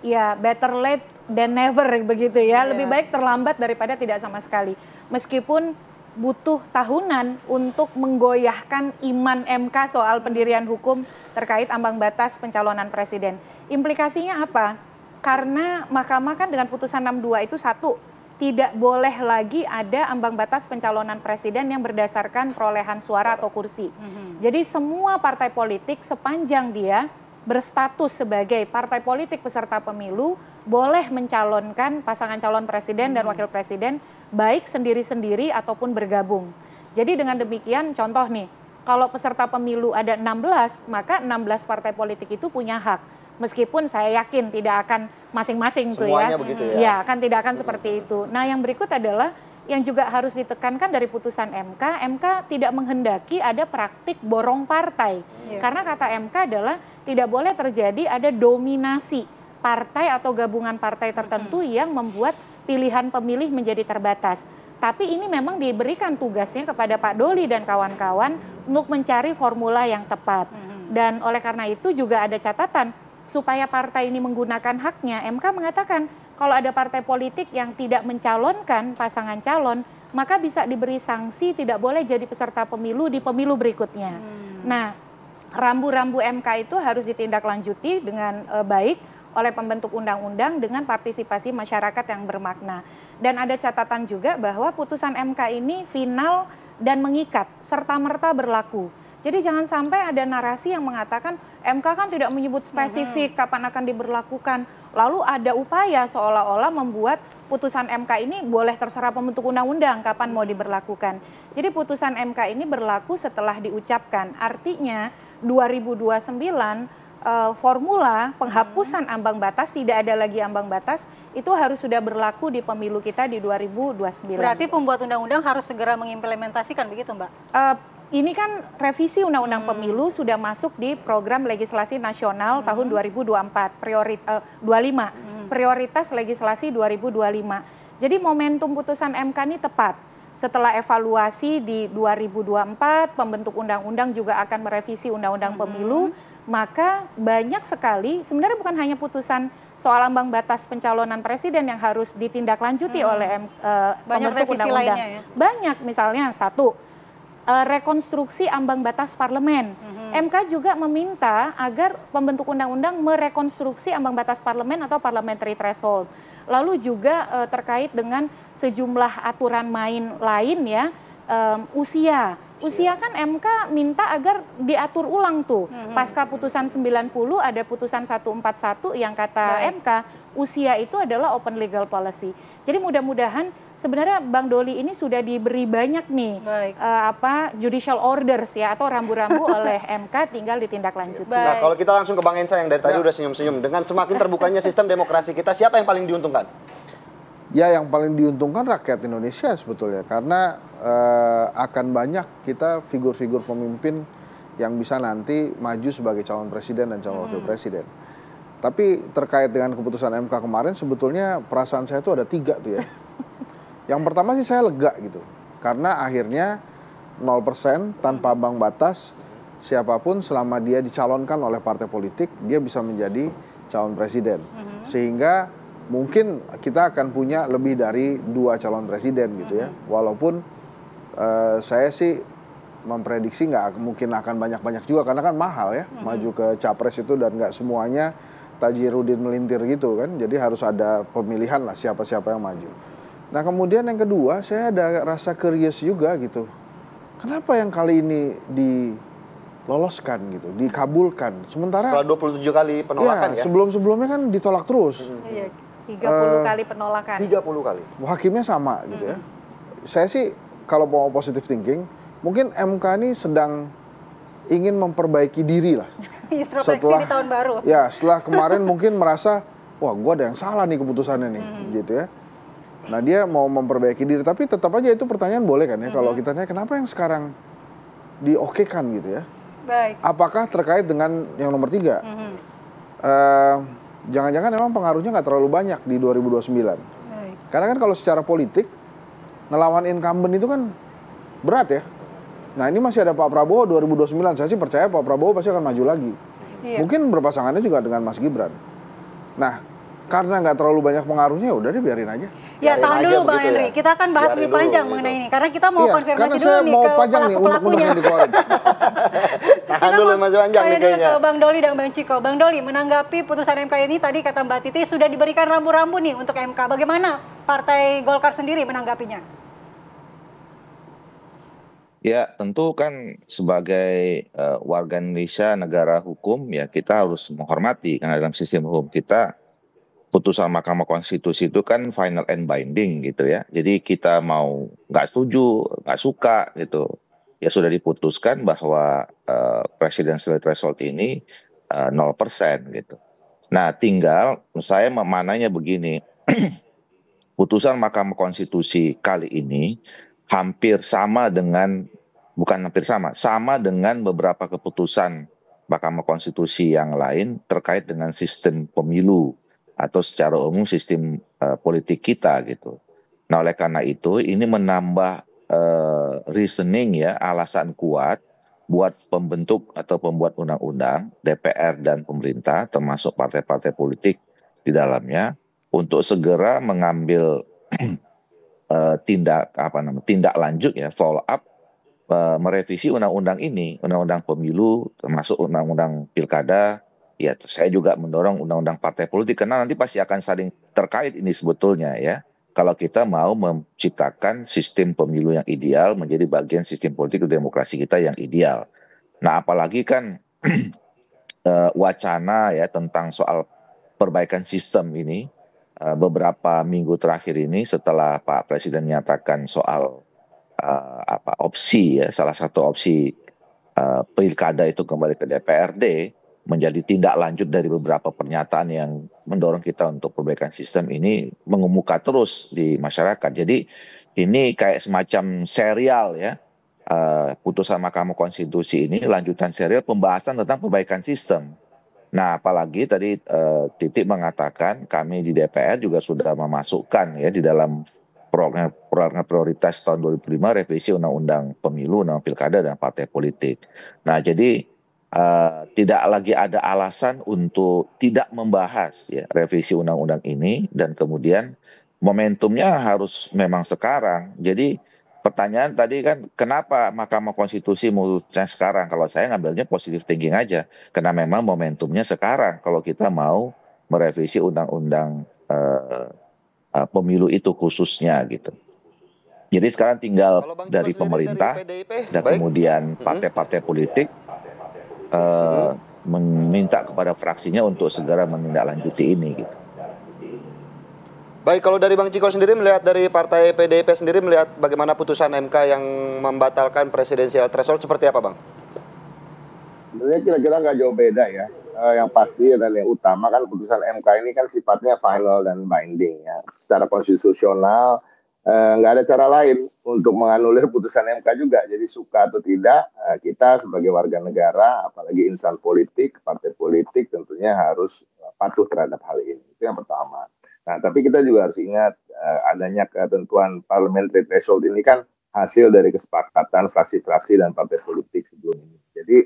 Ya, better late than never begitu ya. Lebih baik terlambat daripada tidak sama sekali. Meskipun butuh tahunan untuk menggoyahkan iman MK soal pendirian hukum terkait ambang batas pencalonan presiden. Implikasinya apa? Karena Mahkamah kan dengan putusan 62 itu satu, tidak boleh lagi ada ambang batas pencalonan presiden yang berdasarkan perolehan suara atau kursi. Jadi semua partai politik sepanjang dia berstatus sebagai partai politik peserta pemilu boleh mencalonkan pasangan calon presiden dan wakil presiden baik sendiri-sendiri ataupun bergabung. Jadi dengan demikian contoh nih, kalau peserta pemilu ada 16, maka 16 partai politik itu punya hak. Meskipun saya yakin tidak akan masing-masing tuh ya. Begitu ya. Ya, kan tidak akan seperti itu. Nah, yang berikut adalah yang juga harus ditekankan dari putusan MK tidak menghendaki ada praktik borong partai. Karena kata MK adalah tidak boleh terjadi ada dominasi partai atau gabungan partai tertentu yang membuat pilihan pemilih menjadi terbatas. Tapi ini memang diberikan tugasnya kepada Pak Doli dan kawan-kawan untuk mencari formula yang tepat. Dan oleh karena itu juga ada catatan supaya partai ini menggunakan haknya. MK mengatakan kalau ada partai politik yang tidak mencalonkan pasangan calon, maka bisa diberi sanksi tidak boleh jadi peserta pemilu di pemilu berikutnya. Nah, rambu-rambu MK itu harus ditindaklanjuti dengan baik oleh pembentuk undang-undang dengan partisipasi masyarakat yang bermakna. Dan ada catatan juga bahwa putusan MK ini final dan mengikat serta-merta berlaku. Jadi jangan sampai ada narasi yang mengatakan MK kan tidak menyebut spesifik kapan akan diberlakukan. Lalu ada upaya seolah-olah membuat putusan MK ini boleh terserah pembentuk undang-undang kapan mau diberlakukan. Jadi putusan MK ini berlaku setelah diucapkan. Artinya 2029 formula penghapusan ambang batas, tidak ada lagi ambang batas, itu harus sudah berlaku di pemilu kita di 2029. Berarti pembuat undang-undang harus segera mengimplementasikan begitu, Mbak? Ini kan revisi Undang-Undang Pemilu sudah masuk di program legislasi nasional tahun 2024, 25, prioritas legislasi 2025. Jadi momentum putusan MK ini tepat. Setelah evaluasi di 2024, pembentuk undang-undang juga akan merevisi Undang-Undang Pemilu, maka banyak sekali, sebenarnya bukan hanya putusan soal ambang batas pencalonan presiden yang harus ditindaklanjuti oleh pembentuk undang-undang. Ya? Banyak, misalnya satu, rekonstruksi ambang batas parlemen. MK juga meminta agar pembentuk undang-undang merekonstruksi ambang batas parlemen atau parliamentary threshold. Lalu juga terkait dengan sejumlah aturan main lain ya, usia. Usia kan MK minta agar diatur ulang tuh. Pasca putusan 90 ada putusan 141 yang kata MK usia itu adalah open legal policy. Jadi mudah-mudahan sebenarnya Bang Doli ini sudah diberi banyak nih judicial orders ya atau rambu-rambu oleh MK, tinggal ditindaklanjuti. Nah, kalau kita langsung ke Bang Ensa yang dari tadi udah senyum-senyum, dengan semakin terbukanya sistem demokrasi kita, siapa yang paling diuntungkan? Ya, yang paling diuntungkan rakyat Indonesia sebetulnya, karena akan banyak kita figur-figur pemimpin yang bisa nanti maju sebagai calon presiden dan calon wakil presiden. Tapi terkait dengan keputusan MK kemarin, sebetulnya perasaan saya itu ada 3 tuh ya. Yang pertama sih saya lega gitu, karena akhirnya 0% tanpa ambang batas, siapapun selama dia dicalonkan oleh partai politik, dia bisa menjadi calon presiden. Sehingga mungkin kita akan punya lebih dari 2 calon presiden gitu ya. Walaupun saya sih memprediksi nggak mungkin akan banyak-banyak juga, karena kan mahal ya maju ke capres itu, dan nggak semuanya Tajirudin melintir gitu kan. Jadi harus ada pemilihan lah siapa-siapa yang maju. Nah kemudian yang kedua, saya ada rasa curious juga gitu. Kenapa yang kali ini diloloskan gitu, dikabulkan? Sementara setelah 27 kali penolakan ya? Sebelum-sebelumnya kan ditolak terus. Iya, 30 kali penolakan. 30 kali. Hakimnya sama gitu ya. Saya sih kalau mau positive thinking, mungkin MK ini sedang ingin memperbaiki diri lah. Introspeksi di tahun baru. Ya, setelah kemarin mungkin merasa, wah gue ada yang salah nih keputusannya nih, gitu ya. Nah dia mau memperbaiki diri, tapi tetap aja itu pertanyaan boleh kan ya, kalau kita tanya kenapa yang sekarang diokekan gitu ya. Baik. Apakah terkait dengan yang nomor 3? Jangan-jangan memang pengaruhnya nggak terlalu banyak di 2029. Baik. Karena kan kalau secara politik, ngelawan incumbent itu kan berat ya. Nah ini masih ada Pak Prabowo 2029, saya sih percaya Pak Prabowo pasti akan maju lagi. Iya. Mungkin berpasangannya juga dengan Mas Gibran. Nah karena nggak terlalu banyak pengaruhnya, udah deh biarin aja. Ya tahan dulu Bang Henry, kita akan bahas lebih panjang mengenai ini. Karena kita mau konfirmasi dulu nih ke pelaku-pelakunya. Tahan dulu Mas Panjang nih kayaknya. Ke Bang Doli dan Bang Ciko. Bang Doli, menanggapi putusan MK ini tadi kata Mbak Titi sudah diberikan rambu-rambu nih untuk MK. Bagaimana Partai Golkar sendiri menanggapinya? Ya tentu kan sebagai warga Indonesia, negara hukum, ya kita harus menghormati, karena dalam sistem hukum kita putusan Mahkamah Konstitusi itu kan final and binding gitu ya. Jadi kita mau nggak setuju, nggak suka gitu, ya sudah diputuskan bahwa presidential threshold ini 0% gitu. Nah tinggal saya memananya begini, putusan Mahkamah Konstitusi kali ini hampir sama dengan, bukan hampir sama dengan beberapa keputusan Mahkamah Konstitusi yang lain terkait dengan sistem pemilu atau secara umum sistem politik kita gitu. Nah oleh karena itu ini menambah reasoning ya, alasan kuat buat pembentuk atau pembuat undang-undang, DPR dan pemerintah termasuk partai-partai politik di dalamnya untuk segera mengambil tindak lanjut ya, follow up, merevisi undang-undang ini, undang-undang pemilu termasuk undang-undang pilkada. Ya saya juga mendorong undang-undang partai politik, karena nanti pasti akan saling terkait ini sebetulnya ya. Kalau kita mau menciptakan sistem pemilu yang ideal menjadi bagian sistem politik demokrasi kita yang ideal. Nah, apalagi kan wacana ya tentang soal perbaikan sistem ini beberapa minggu terakhir ini setelah Pak Presiden menyatakan soal opsi ya, salah satu opsi pilkada itu kembali ke DPRD menjadi tindak lanjut dari beberapa pernyataan yang mendorong kita untuk perbaikan sistem ini mengemuka terus di masyarakat. Jadi ini kayak semacam serial ya, putusan Mahkamah Konstitusi ini lanjutan serial pembahasan tentang perbaikan sistem. Nah, apalagi tadi Titik mengatakan kami di DPR juga sudah memasukkan ya di dalam program prioritas tahun 2005 revisi Undang-Undang Pemilu, Undang Pilkada dan Partai Politik. Nah, jadi tidak lagi ada alasan untuk tidak membahas ya revisi undang-undang ini dan kemudian momentumnya harus memang sekarang. Jadi pertanyaan tadi kan kenapa Mahkamah Konstitusi memutuskan sekarang? Kalau saya ngambilnya positive thinking aja, karena memang momentumnya sekarang kalau kita mau merevisi undang-undang pemilu itu khususnya gitu. Jadi sekarang tinggal dari pemerintah dan kemudian partai-partai politik meminta kepada fraksinya untuk segera menindaklanjuti ini gitu. Baik, kalau dari Bang Ciko sendiri melihat dari partai PDIP sendiri melihat bagaimana putusan MK yang membatalkan presidensial threshold seperti apa, Bang? Sebenarnya kira-kira nggak jauh beda ya. Yang pasti dan yang utama kan putusan MK ini kan sifatnya final dan binding ya. Secara konstitusional nggak ada cara lain untuk menganulir putusan MK juga. Jadi suka atau tidak kita sebagai warga negara, apalagi insan politik, partai politik tentunya harus patuh terhadap hal ini. Itu yang pertama. Nah, tapi kita juga harus ingat adanya ketentuan parliamentary threshold ini kan hasil dari kesepakatan fraksi-fraksi dan partai politik sebelum ini. Jadi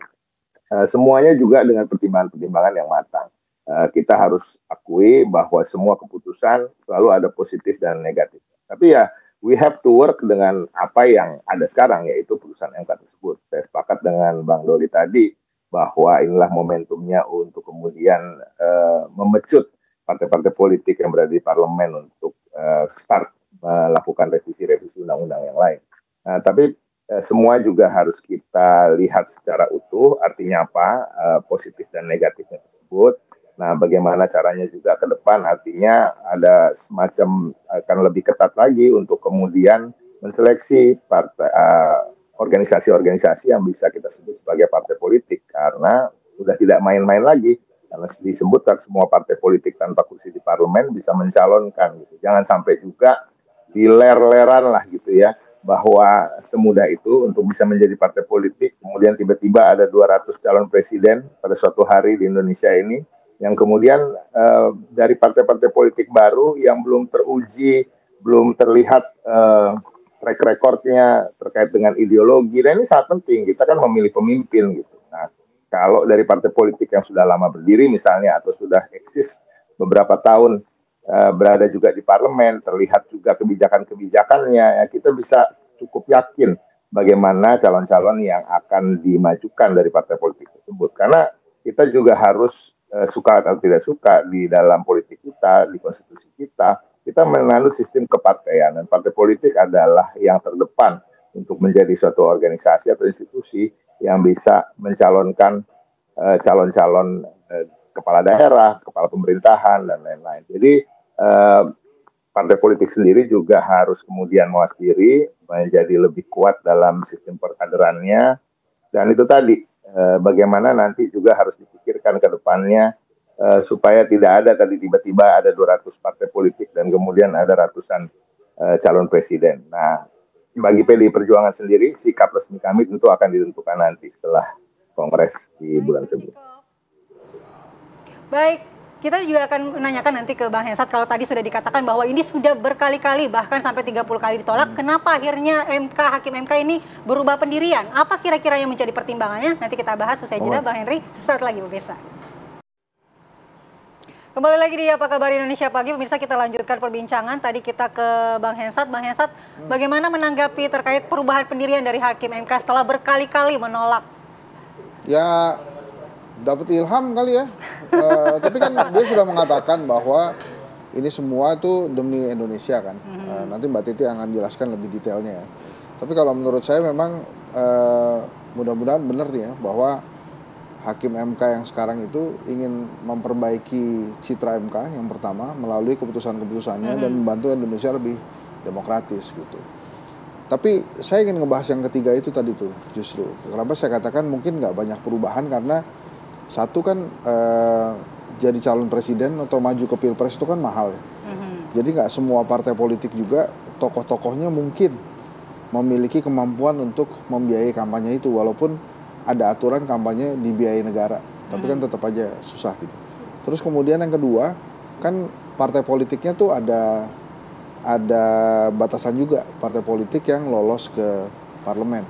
semuanya juga dengan pertimbangan-pertimbangan yang matang. Kita harus akui bahwa semua keputusan selalu ada positif dan negatif. Tapi ya, we have to work dengan apa yang ada sekarang, yaitu putusan MK tersebut. Saya sepakat dengan Bang Doli tadi bahwa inilah momentumnya untuk kemudian memecut partai-partai politik yang berada di parlemen untuk start melakukan revisi-revisi undang-undang yang lain. Nah, tapi semua juga harus kita lihat secara utuh, artinya apa, positif dan negatifnya tersebut. Nah, bagaimana caranya juga ke depan, artinya ada semacam akan lebih ketat lagi untuk kemudian menseleksi partai, organisasi-organisasi yang bisa kita sebut sebagai partai politik, karena sudah tidak main-main lagi. Karena disebutkan semua partai politik tanpa kursi di parlemen bisa mencalonkan. Gitu. Jangan sampai juga diler-leran lah gitu ya, bahwa semudah itu untuk bisa menjadi partai politik, kemudian tiba-tiba ada 200 calon presiden pada suatu hari di Indonesia ini, yang kemudian dari partai-partai politik baru yang belum teruji, belum terlihat track recordnya terkait dengan ideologi, dan ini sangat penting, kita kan memilih pemimpin gitu. Nah, kalau dari partai politik yang sudah lama berdiri misalnya, atau sudah eksis beberapa tahun, berada juga di parlemen, terlihat juga kebijakan-kebijakannya, ya kita bisa cukup yakin bagaimana calon-calon yang akan dimajukan dari partai politik tersebut. Karena kita juga harus suka atau tidak suka di dalam politik kita, di konstitusi kita menganut sistem kepartaian, dan partai politik adalah yang terdepan untuk menjadi suatu organisasi atau institusi yang bisa mencalonkan calon-calon kepala daerah, kepala pemerintahan, dan lain-lain. Jadi partai politik sendiri juga harus kemudian mawas diri, menjadi lebih kuat dalam sistem perkaderannya, dan itu tadi bagaimana nanti juga harus dipikirkan ke depannya supaya tidak ada tadi tiba-tiba ada 200 partai politik dan kemudian ada ratusan calon presiden. Nah, bagi PDI Perjuangan sendiri, sikap resmi kami tentu akan ditentukan nanti setelah Kongres di bulan Februari. Baik, kita juga akan menanyakan nanti ke Bang Hensat, kalau tadi sudah dikatakan bahwa ini sudah berkali-kali, bahkan sampai 30 kali ditolak, kenapa akhirnya Hakim MK ini berubah pendirian? Apa kira-kira yang menjadi pertimbangannya? Nanti kita bahas usai jeda, Bang Henry. Sesaat lagi, pemirsa. Kembali lagi di Apa Kabar Indonesia Pagi, pemirsa, kita lanjutkan perbincangan. Tadi kita ke Bang Hensat. Bang Hensat, bagaimana menanggapi terkait perubahan pendirian dari Hakim MK setelah berkali-kali menolak? Ya, dapat ilham kali ya. Tapi kan dia sudah mengatakan bahwa ini semua itu demi Indonesia kan. Nanti Mbak Titi akan jelaskan lebih detailnya ya. Tapi kalau menurut saya memang mudah-mudahan benar nih ya bahwa Hakim MK yang sekarang itu ingin memperbaiki citra MK yang pertama melalui keputusan-keputusannya dan membantu Indonesia lebih demokratis gitu. Tapi saya ingin ngebahas yang ketiga itu tadi tuh justru. Kenapa saya katakan mungkin nggak banyak perubahan karena satu kan jadi calon presiden atau maju ke pilpres itu kan mahal ya. Jadi nggak semua partai politik juga tokoh-tokohnya mungkin memiliki kemampuan untuk membiayai kampanye itu walaupun ada aturan kampanye dibiayai negara, tapi kan tetap aja susah gitu. Terus kemudian yang kedua, kan partai politiknya tuh ada batasan juga, partai politik yang lolos ke parlemen.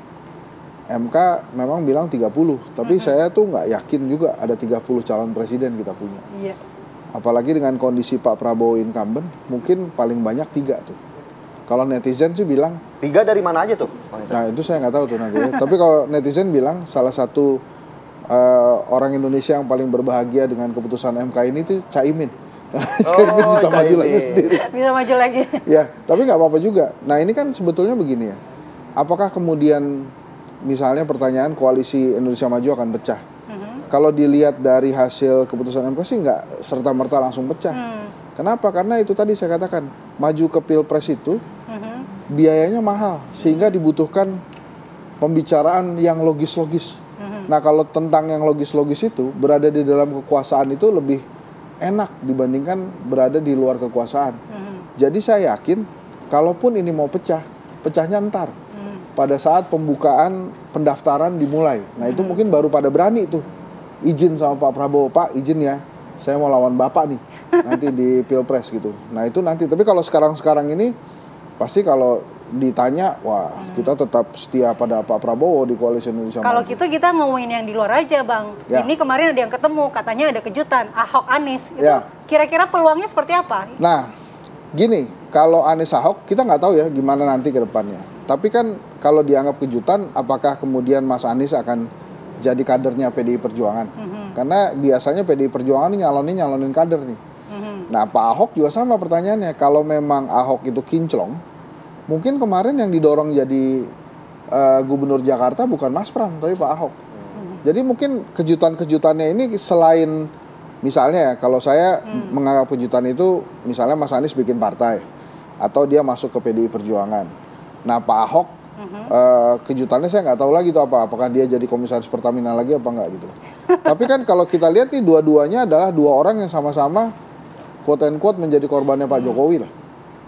MK memang bilang 30, tapi saya tuh nggak yakin juga ada 30 calon presiden kita punya. Iya. Apalagi dengan kondisi Pak Prabowo incumbent, mungkin paling banyak 3 tuh. Kalau netizen sih bilang 3 dari mana aja tuh? Nah itu saya nggak tahu tuh nanti ya. Tapi kalau netizen bilang salah satu orang Indonesia yang paling berbahagia dengan keputusan MK ini tuh Caimin. Caimin bisa maju lagi sendiri. Bisa maju lagi. Ya, tapi nggak apa-apa juga. Nah ini kan sebetulnya begini ya. Apakah kemudian misalnya pertanyaan koalisi Indonesia Maju akan pecah? Kalau dilihat dari hasil keputusan MK sih nggak serta-merta langsung pecah. Kenapa? Karena itu tadi saya katakan maju ke pilpres itu biayanya mahal sehingga dibutuhkan pembicaraan yang logis-logis. Nah kalau tentang yang logis-logis itu berada di dalam kekuasaan itu lebih enak dibandingkan berada di luar kekuasaan. Jadi saya yakin kalaupun ini mau pecah, pecahnya ntar pada saat pembukaan pendaftaran dimulai. Nah itu mungkin baru pada berani tuh izin sama Pak Prabowo, Pak izin ya saya mau lawan Bapak nih nanti di pilpres gitu. Nah itu nanti, tapi kalau sekarang ini pasti kalau ditanya, wah kita tetap setia pada Pak Prabowo di koalisi Indonesia Maju. Kalau gitu kita ngomongin yang di luar aja Bang. Ya. Ini kemarin ada yang ketemu, katanya ada kejutan, Ahok Anies. Itu Ya. kira-kira peluangnya seperti apa? Nah gini, kalau Anies Ahok kita nggak tahu ya gimana nanti ke depannya. Tapi kan kalau dianggap kejutan, apakah kemudian Mas Anies akan jadi kadernya PDI Perjuangan? Karena biasanya PDI Perjuangan ini nyalonin kader nih. Nah Pak Ahok juga sama pertanyaannya, kalau memang Ahok itu kinclong, mungkin kemarin yang didorong jadi gubernur Jakarta bukan Mas Pram, tapi Pak Ahok. Jadi mungkin kejutan-kejutannya ini selain, misalnya ya, kalau saya menganggap kejutan itu, misalnya Mas Anies bikin partai, atau dia masuk ke PDI Perjuangan. Nah Pak Ahok, kejutannya saya nggak tahu lagi itu apa, apakah dia jadi komisaris Pertamina lagi apa enggak gitu. Tapi kan kalau kita lihat nih dua-duanya adalah 2 orang yang sama-sama quote and quote menjadi korbannya Pak Jokowi lah,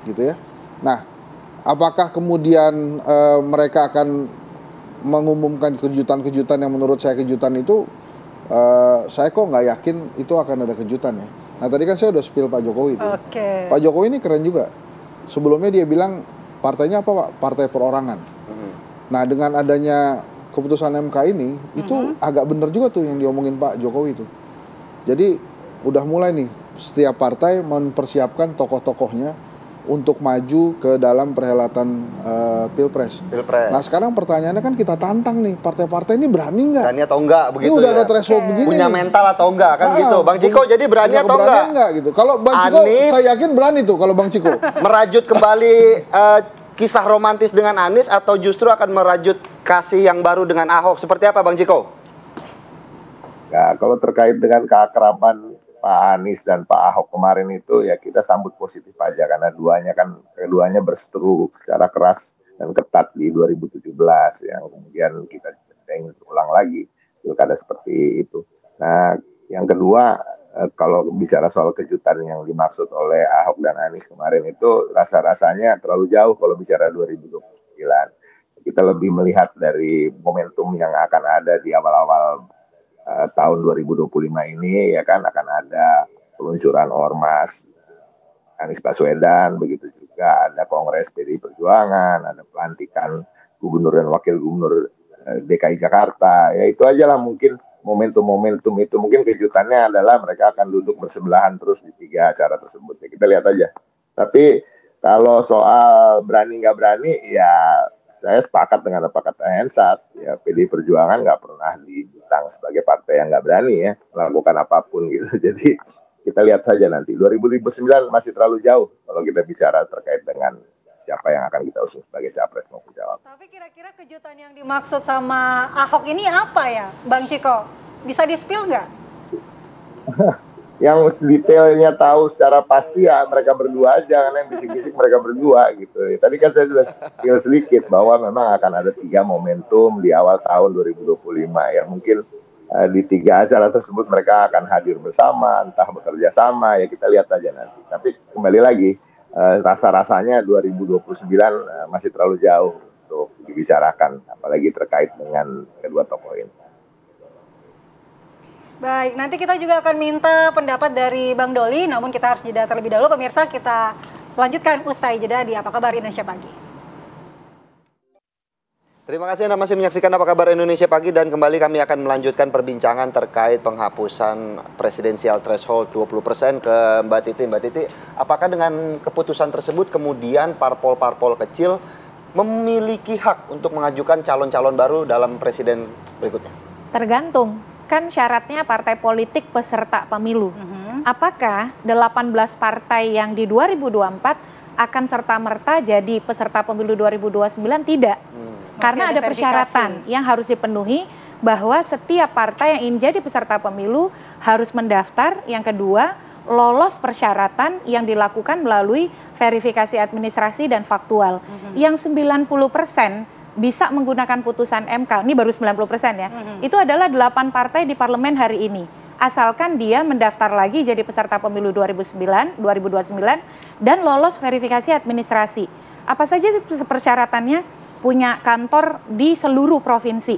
gitu ya. Nah, apakah kemudian mereka akan mengumumkan kejutan-kejutan yang menurut saya kejutan itu, saya kok nggak yakin itu akan ada kejutan ya. Nah tadi kan saya udah spill Pak Jokowi itu. Pak Jokowi ini keren juga. Sebelumnya dia bilang partainya apa Pak? Partai perorangan. Nah dengan adanya keputusan MK ini, itu agak bener juga tuh yang diomongin Pak Jokowi itu. Jadi udah mulai nih setiap partai mempersiapkan tokoh-tokohnya untuk maju ke dalam perhelatan pilpres. Nah sekarang pertanyaannya kan kita tantang nih, partai-partai ini berani nggak? Berani atau enggak begitu? Ini udah ya? ada threshold begini. Punya mental atau enggak kan gitu. Bang Ciko jadi berani atau enggak? Gitu. Kalau Bang Ciko saya yakin berani tuh kalau Bang Ciko. Merajut kembali kisah romantis dengan Anies atau justru akan merajut kasih yang baru dengan Ahok? Seperti apa Bang Ciko? Nah, kalau terkait dengan keakraban Pak Anies dan Pak Ahok kemarin itu ya kita sambut positif aja karena keduanya berseteru secara keras dan ketat di 2017 yang kemudian kita ingin ulang lagi pilkada seperti itu. Nah, yang kedua kalau bicara soal kejutan yang dimaksud oleh Ahok dan Anies kemarin itu rasa-rasanya terlalu jauh kalau bicara 2029. Kita lebih melihat dari momentum yang akan ada di awal-awal tahun 2025 ini ya kan akan ada peluncuran ormas Anies Baswedan, begitu juga ada Kongres PDI Perjuangan, ada pelantikan gubernur dan wakil gubernur DKI Jakarta. Ya itu aja lah mungkin momentum-momentum itu. Mungkin kejutannya adalah mereka akan duduk bersebelahan terus di 3 acara tersebut. Ya, kita lihat aja. Tapi kalau soal berani nggak berani, ya saya sepakat dengan apa kata Hensat. Ya PDI Perjuangan nggak pernah dibintang sebagai partai yang nggak berani ya melakukan apapun gitu. Jadi kita lihat saja nanti. 2009 masih terlalu jauh kalau kita bicara terkait dengan siapa yang akan kita usung sebagai capres maupun cawapres. Tapi kira-kira kejutan yang dimaksud sama Ahok ini apa ya, Bang Ciko? Bisa di-spill nggak? Yang detailnya tahu secara pasti ya mereka berdua aja, karena yang bisik-bisik mereka berdua gitu. Tadi kan saya sudah spill sedikit bahwa memang akan ada 3 momentum di awal tahun 2025 ya, mungkin di 3 acara tersebut mereka akan hadir bersama, entah bekerja sama, ya kita lihat aja nanti. Tapi kembali lagi, rasa-rasanya 2029 masih terlalu jauh untuk dibicarakan, apalagi terkait dengan kedua tokoh ini. Baik, nanti kita juga akan minta pendapat dari Bang Doli, namun kita harus jeda terlebih dahulu. Pemirsa, kita lanjutkan usai jeda di Apa Kabar Indonesia Pagi. Terima kasih Anda masih menyaksikan Apa Kabar Indonesia Pagi, dan kembali kami akan melanjutkan perbincangan terkait penghapusan presidensial threshold 20% ke Mbak Titi. Mbak Titi, apakah dengan keputusan tersebut kemudian parpol-parpol kecil memiliki hak untuk mengajukan calon-calon baru dalam presiden berikutnya? Tergantung, kan syaratnya partai politik peserta pemilu. Apakah 18 partai yang di 2024 akan serta-merta jadi peserta pemilu 2029? Tidak. Karena ada persyaratan yang harus dipenuhi, bahwa setiap partai yang ingin jadi peserta pemilu harus mendaftar. Yang kedua, lolos persyaratan yang dilakukan melalui verifikasi administrasi dan faktual. Yang 90% bisa menggunakan putusan MK, ini baru 90% ya. Itu adalah 8 partai di parlemen hari ini. Asalkan dia mendaftar lagi jadi peserta pemilu 2029 dan lolos verifikasi administrasi. Apa saja persyaratannya? Punya kantor di seluruh provinsi,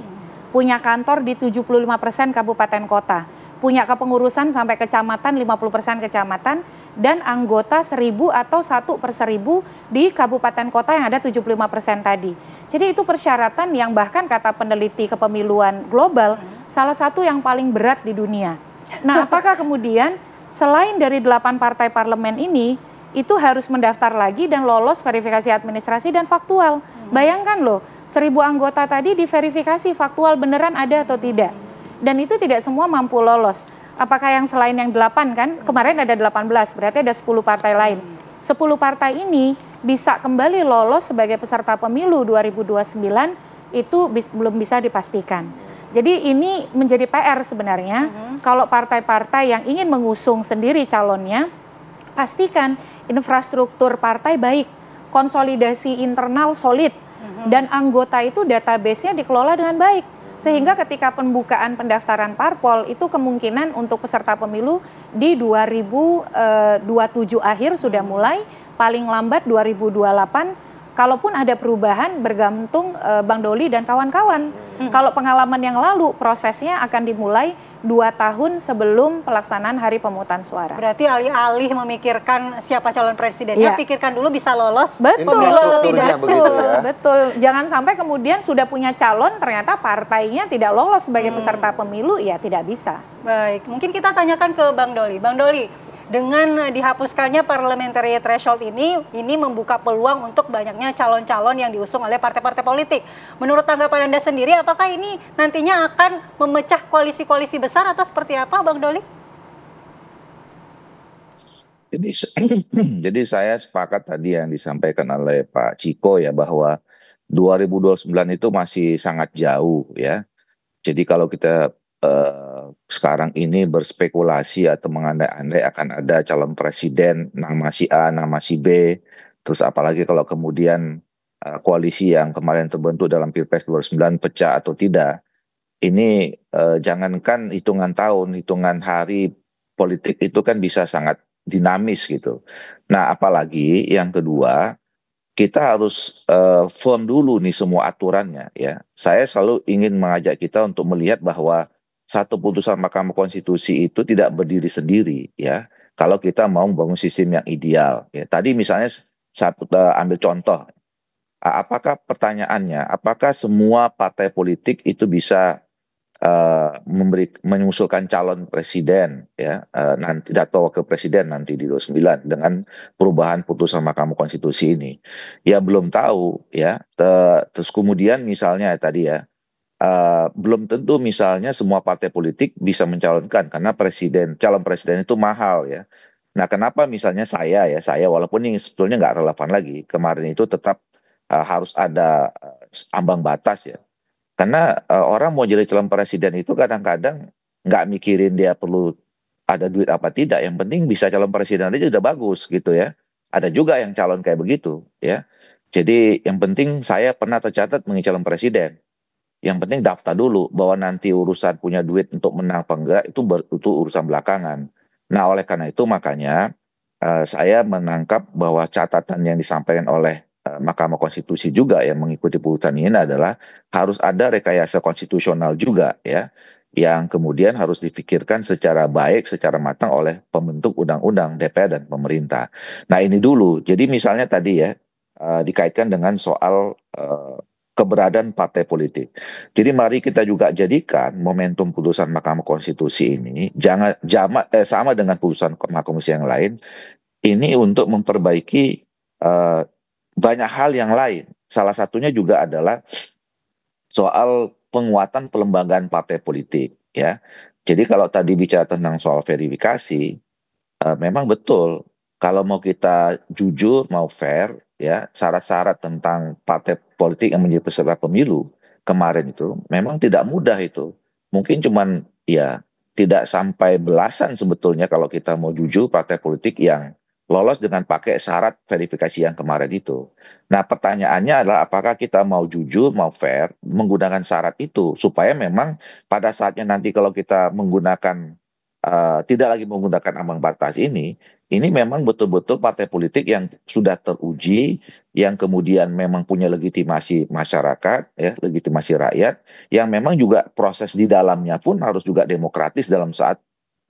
punya kantor di 75% kabupaten kota, punya kepengurusan sampai kecamatan 50% kecamatan, dan anggota 1000 atau 1/1000 di kabupaten kota yang ada 75% tadi. Jadi itu persyaratan yang bahkan kata peneliti kepemiluan global salah satu yang paling berat di dunia. Nah, apakah kemudian selain dari 8 partai parlemen ini itu harus mendaftar lagi dan lolos verifikasi administrasi dan faktual? Bayangkan loh, 1000 anggota tadi diverifikasi faktual beneran ada atau tidak. Dan itu tidak semua mampu lolos. Apakah yang selain yang 8 kan, kemarin ada 18, berarti ada 10 partai lain. 10 partai ini bisa kembali lolos sebagai peserta pemilu 2029, itu belum bisa dipastikan. Jadi ini menjadi PR sebenarnya, kalau partai-partai yang ingin mengusung sendiri calonnya, pastikan infrastruktur partai baik, konsolidasi internal solid, dan anggota itu database-nya dikelola dengan baik. Sehingga ketika pembukaan pendaftaran parpol itu kemungkinan untuk peserta pemilu di 2027 akhir sudah mulai, paling lambat 2028. Kalaupun ada perubahan bergantung Bang Doli dan kawan-kawan. Kalau pengalaman yang lalu prosesnya akan dimulai 2 tahun sebelum pelaksanaan hari pemungutan suara. Berarti alih-alih memikirkan siapa calon presidennya, pikirkan dulu bisa lolos pemilu atau tidak. Ya? Betul. Jangan sampai kemudian sudah punya calon ternyata partainya tidak lolos sebagai peserta pemilu, ya tidak bisa. Baik, mungkin kita tanyakan ke Bang Doli. Bang Doli, dengan dihapuskannya parliamentary threshold ini membuka peluang untuk banyaknya calon-calon yang diusung oleh partai-partai politik. Menurut tanggapan Anda sendiri, apakah ini nantinya akan memecah koalisi-koalisi besar atau seperti apa, Bang Doli? Jadi saya sepakat tadi yang disampaikan oleh Pak Ciko ya, bahwa 2029 itu masih sangat jauh ya. Jadi kalau kita sekarang ini berspekulasi atau mengandai-andai akan ada calon presiden nama si A, nama si B, terus apalagi kalau kemudian koalisi yang kemarin terbentuk dalam Pilpres 2009 pecah atau tidak, ini jangankan hitungan tahun, hitungan hari, politik itu kan bisa sangat dinamis gitu. Nah, apalagi yang kedua, kita harus firm dulu nih semua aturannya ya. Saya selalu ingin mengajak kita untuk melihat bahwa satu putusan Mahkamah Konstitusi itu tidak berdiri sendiri ya. Kalau kita mau membangun sistem yang ideal ya. Tadi misalnya saya ambil contoh, apakah pertanyaannya, apakah semua partai politik itu bisa mengusulkan calon presiden ya, nanti atau wakil presiden nanti di 29 dengan perubahan putusan Mahkamah Konstitusi ini? Ya belum tahu ya. Terus kemudian misalnya tadi ya, belum tentu misalnya semua partai politik bisa mencalonkan karena calon presiden itu mahal ya. Nah, kenapa misalnya saya walaupun ini sebetulnya nggak relevan lagi, kemarin itu tetap harus ada ambang batas ya. Karena orang mau jadi calon presiden itu kadang-kadang nggak mikirin dia perlu ada duit apa tidak. Yang penting bisa calon presiden aja udah bagus gitu ya. Ada juga yang calon kayak begitu ya. Jadi yang penting saya pernah tercatat menjadi calon presiden. Yang penting daftar dulu bahwa nanti urusan punya duit untuk menang apa enggak itu urusan belakangan. Nah, oleh karena itu makanya saya menangkap bahwa catatan yang disampaikan oleh Mahkamah Konstitusi juga yang mengikuti putusan ini adalah harus ada rekayasa konstitusional juga ya, yang kemudian harus difikirkan secara baik, secara matang oleh pembentuk undang-undang DPR dan pemerintah. Nah, ini dulu. Jadi misalnya tadi ya dikaitkan dengan soal keberadaan partai politik. Jadi mari kita juga jadikan momentum putusan Mahkamah Konstitusi ini sama dengan putusan Mahkamah Konstitusi yang lain ini untuk memperbaiki banyak hal yang lain. Salah satunya juga adalah soal penguatan pelembagaan partai politik ya. Jadi kalau tadi bicara tentang soal verifikasi, memang betul kalau mau kita jujur, mau fair ya, syarat-syarat tentang partai politik yang menjadi peserta pemilu kemarin itu memang tidak mudah itu. Mungkin cuman ya tidak sampai belasan sebetulnya kalau kita mau jujur partai politik yang lolos dengan pakai syarat verifikasi yang kemarin itu. Nah, pertanyaannya adalah apakah kita mau jujur, mau fair menggunakan syarat itu supaya memang pada saatnya nanti kalau kita menggunakan tidak lagi menggunakan ambang batas ini memang betul-betul partai politik yang sudah teruji, yang kemudian memang punya legitimasi masyarakat, ya, legitimasi rakyat, yang memang juga proses di dalamnya pun harus juga demokratis dalam saat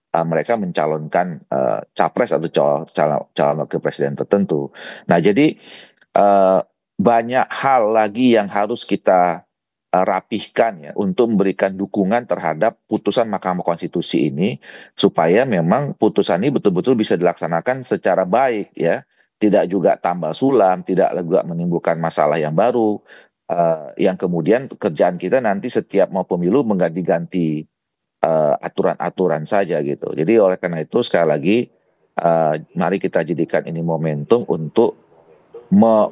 mereka mencalonkan capres atau calon wakil presiden tertentu. Nah, jadi banyak hal lagi yang harus kita rapihkan ya untuk memberikan dukungan terhadap putusan Mahkamah Konstitusi ini supaya memang putusan ini betul-betul bisa dilaksanakan secara baik ya, tidak juga tambal sulam, tidak juga menimbulkan masalah yang baru yang kemudian kerjaan kita nanti setiap mau pemilu mengganti-ganti aturan-aturan saja gitu. Jadi oleh karena itu sekali lagi mari kita jadikan ini momentum untuk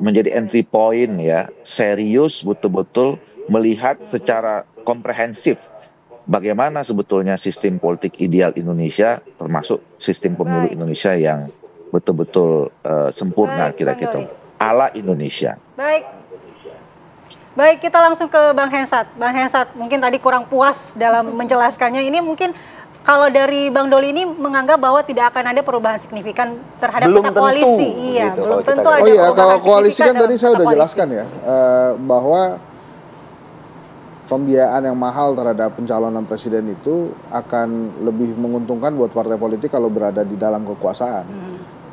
menjadi entry point ya, serius betul-betul melihat secara komprehensif bagaimana sebetulnya sistem politik ideal Indonesia termasuk sistem pemilu Indonesia yang betul-betul sempurna kira-kira ala Indonesia. Baik, kita langsung ke Bang Hensat. Bang Hensat, mungkin tadi kurang puas dalam menjelaskannya. Ini mungkin kalau dari Bang Doli ini menganggap bahwa tidak akan ada perubahan signifikan terhadap peta koalisi. Iya, gitu, belum tentu ada perubahan kalau koalisi kan tadi saya udah jelaskan ya, bahwa pembiayaan yang mahal terhadap pencalonan presiden itu akan lebih menguntungkan buat partai politik kalau berada di dalam kekuasaan.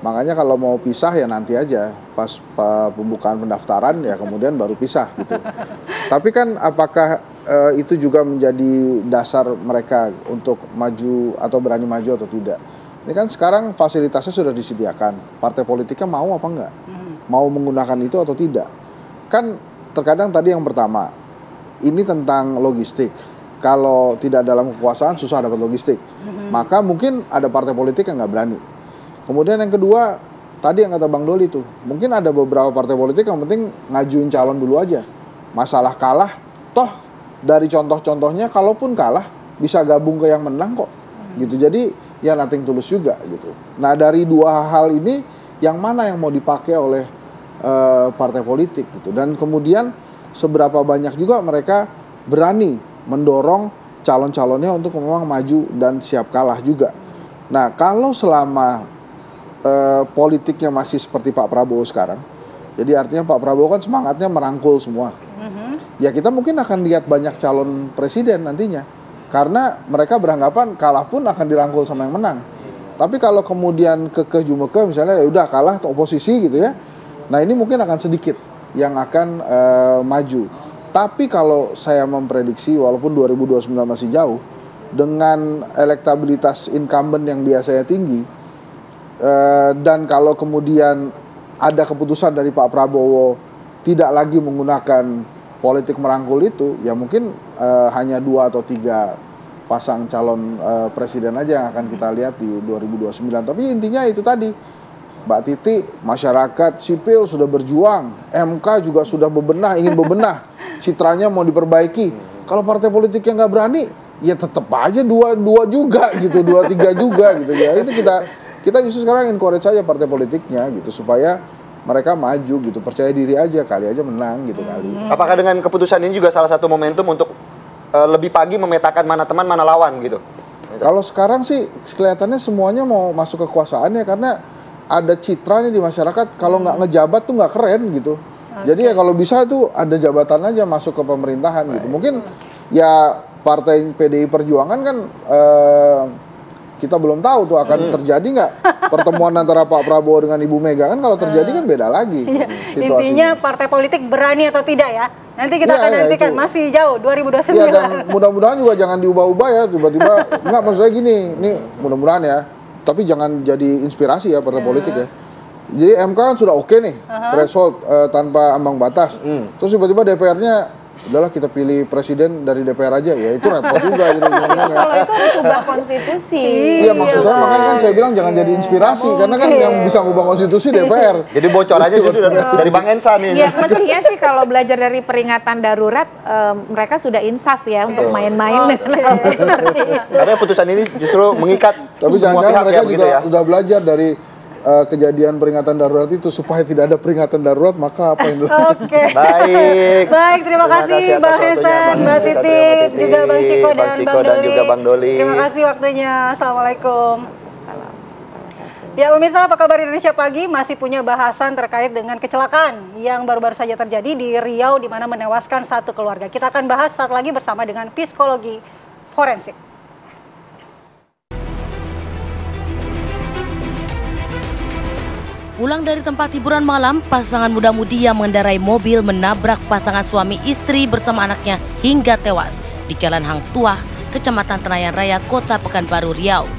Makanya kalau mau pisah ya nanti aja pas pembukaan pendaftaran ya kemudian baru pisah gitu. Tapi kan apakah itu juga menjadi dasar mereka untuk maju atau berani maju atau tidak? Ini kan sekarang fasilitasnya sudah disediakan. Partai politiknya mau apa enggak? Mau menggunakan itu atau tidak? Kan terkadang tadi yang pertama ini tentang logistik. Kalau tidak dalam kekuasaan susah dapat logistik. Maka mungkin ada partai politik yang nggak berani. Kemudian yang kedua, tadi yang kata Bang Doli tuh, mungkin ada beberapa partai politik yang penting ngajuin calon dulu aja. Masalah kalah, toh dari contoh-contohnya kalaupun kalah bisa gabung ke yang menang kok. Gitu. Jadi ya nothing tulus juga gitu. Nah, dari dua hal ini yang mana yang mau dipakai oleh partai politik gitu. Dan kemudian seberapa banyak juga mereka berani mendorong calon-calonnya untuk memang maju dan siap kalah juga. Nah, kalau selama politiknya masih seperti Pak Prabowo sekarang, jadi artinya Pak Prabowo kan semangatnya merangkul semua. Ya kita mungkin akan lihat banyak calon presiden nantinya, karena mereka beranggapan kalah pun akan dirangkul sama yang menang. Tapi kalau kemudian kekeh jumekeh misalnya ya udah kalah atau oposisi gitu ya, nah ini mungkin akan sedikit yang akan maju. Tapi kalau saya memprediksi walaupun 2029 masih jauh, dengan elektabilitas incumbent yang biasanya tinggi, dan kalau kemudian ada keputusan dari Pak Prabowo tidak lagi menggunakan politik merangkul itu, ya mungkin hanya 2 atau 3 pasang calon presiden aja yang akan kita lihat di 2029. Tapi intinya itu tadi, Mbak Titi, masyarakat sipil sudah berjuang, MK juga sudah ingin bebenah, citranya mau diperbaiki. Kalau partai politik yang nggak berani, ya tetap aja dua juga gitu, 2-3 juga gitu ya. Itu kita justru sekarang encourage aja partai politiknya gitu supaya mereka maju gitu, percaya diri aja, kali aja menang gitu kali. Apakah dengan keputusan ini juga salah satu momentum untuk lebih pagi memetakan mana teman mana lawan gitu? Kalau sekarang sih kelihatannya semuanya mau masuk kekuasaannya karena ada citra nih di masyarakat, kalau nggak ngejabat tuh nggak keren gitu. Jadi ya kalau bisa tuh ada jabatan aja masuk ke pemerintahan gitu. Mungkin ya partai PDI Perjuangan kan kita belum tahu tuh akan terjadi nggak pertemuan antara Pak Prabowo dengan Ibu Mega, kan kalau terjadi kan beda lagi situasinya. Intinya partai politik berani atau tidak ya, nanti kita akan nantikan, masih jauh 2029. Iya, dan mudah-mudahan juga jangan diubah-ubah ya tiba-tiba. Nggak, maksud saya gini, ini mudah-mudahan ya, tapi jangan jadi inspirasi ya partai politik ya. Jadi MK kan sudah oke nih, threshold tanpa ambang batas. Terus tiba-tiba DPR-nya udahlah kita pilih presiden dari DPR aja, ya itu repot juga gitu. Kalau itu harus ubah konstitusi. Iya, maksud saya makanya kan saya bilang jangan jadi inspirasi, karena kan yang bisa ngubah konstitusi DPR. Jadi bocor aja justru dari Bang Ensa nih. Iya, mestinya sih kalau belajar dari peringatan darurat, mereka sudah insaf ya untuk main-main dengan seperti itu. Karena putusan ini justru mengikat. Tapi jangan-jangan mereka juga ya. sudah belajar dari kejadian peringatan darurat itu supaya tidak ada peringatan darurat, maka apa yang Oke. Baik, terima kasih Bang Hesan, Mbak Titi, juga Bang Ciko dan juga Bang Doli. Terima kasih waktunya. Assalamualaikum. Ya pemirsa, apa kabar Indonesia Pagi masih punya bahasan terkait dengan kecelakaan yang baru-baru saja terjadi di Riau, di mana menewaskan satu keluarga. Kita akan bahas saat lagi bersama dengan psikologi forensik. Pulang dari tempat hiburan malam, pasangan muda-mudi yang mengendarai mobil menabrak pasangan suami istri bersama anaknya hingga tewas di Jalan Hang Tuah, Kecamatan Tenayan Raya, Kota Pekanbaru, Riau.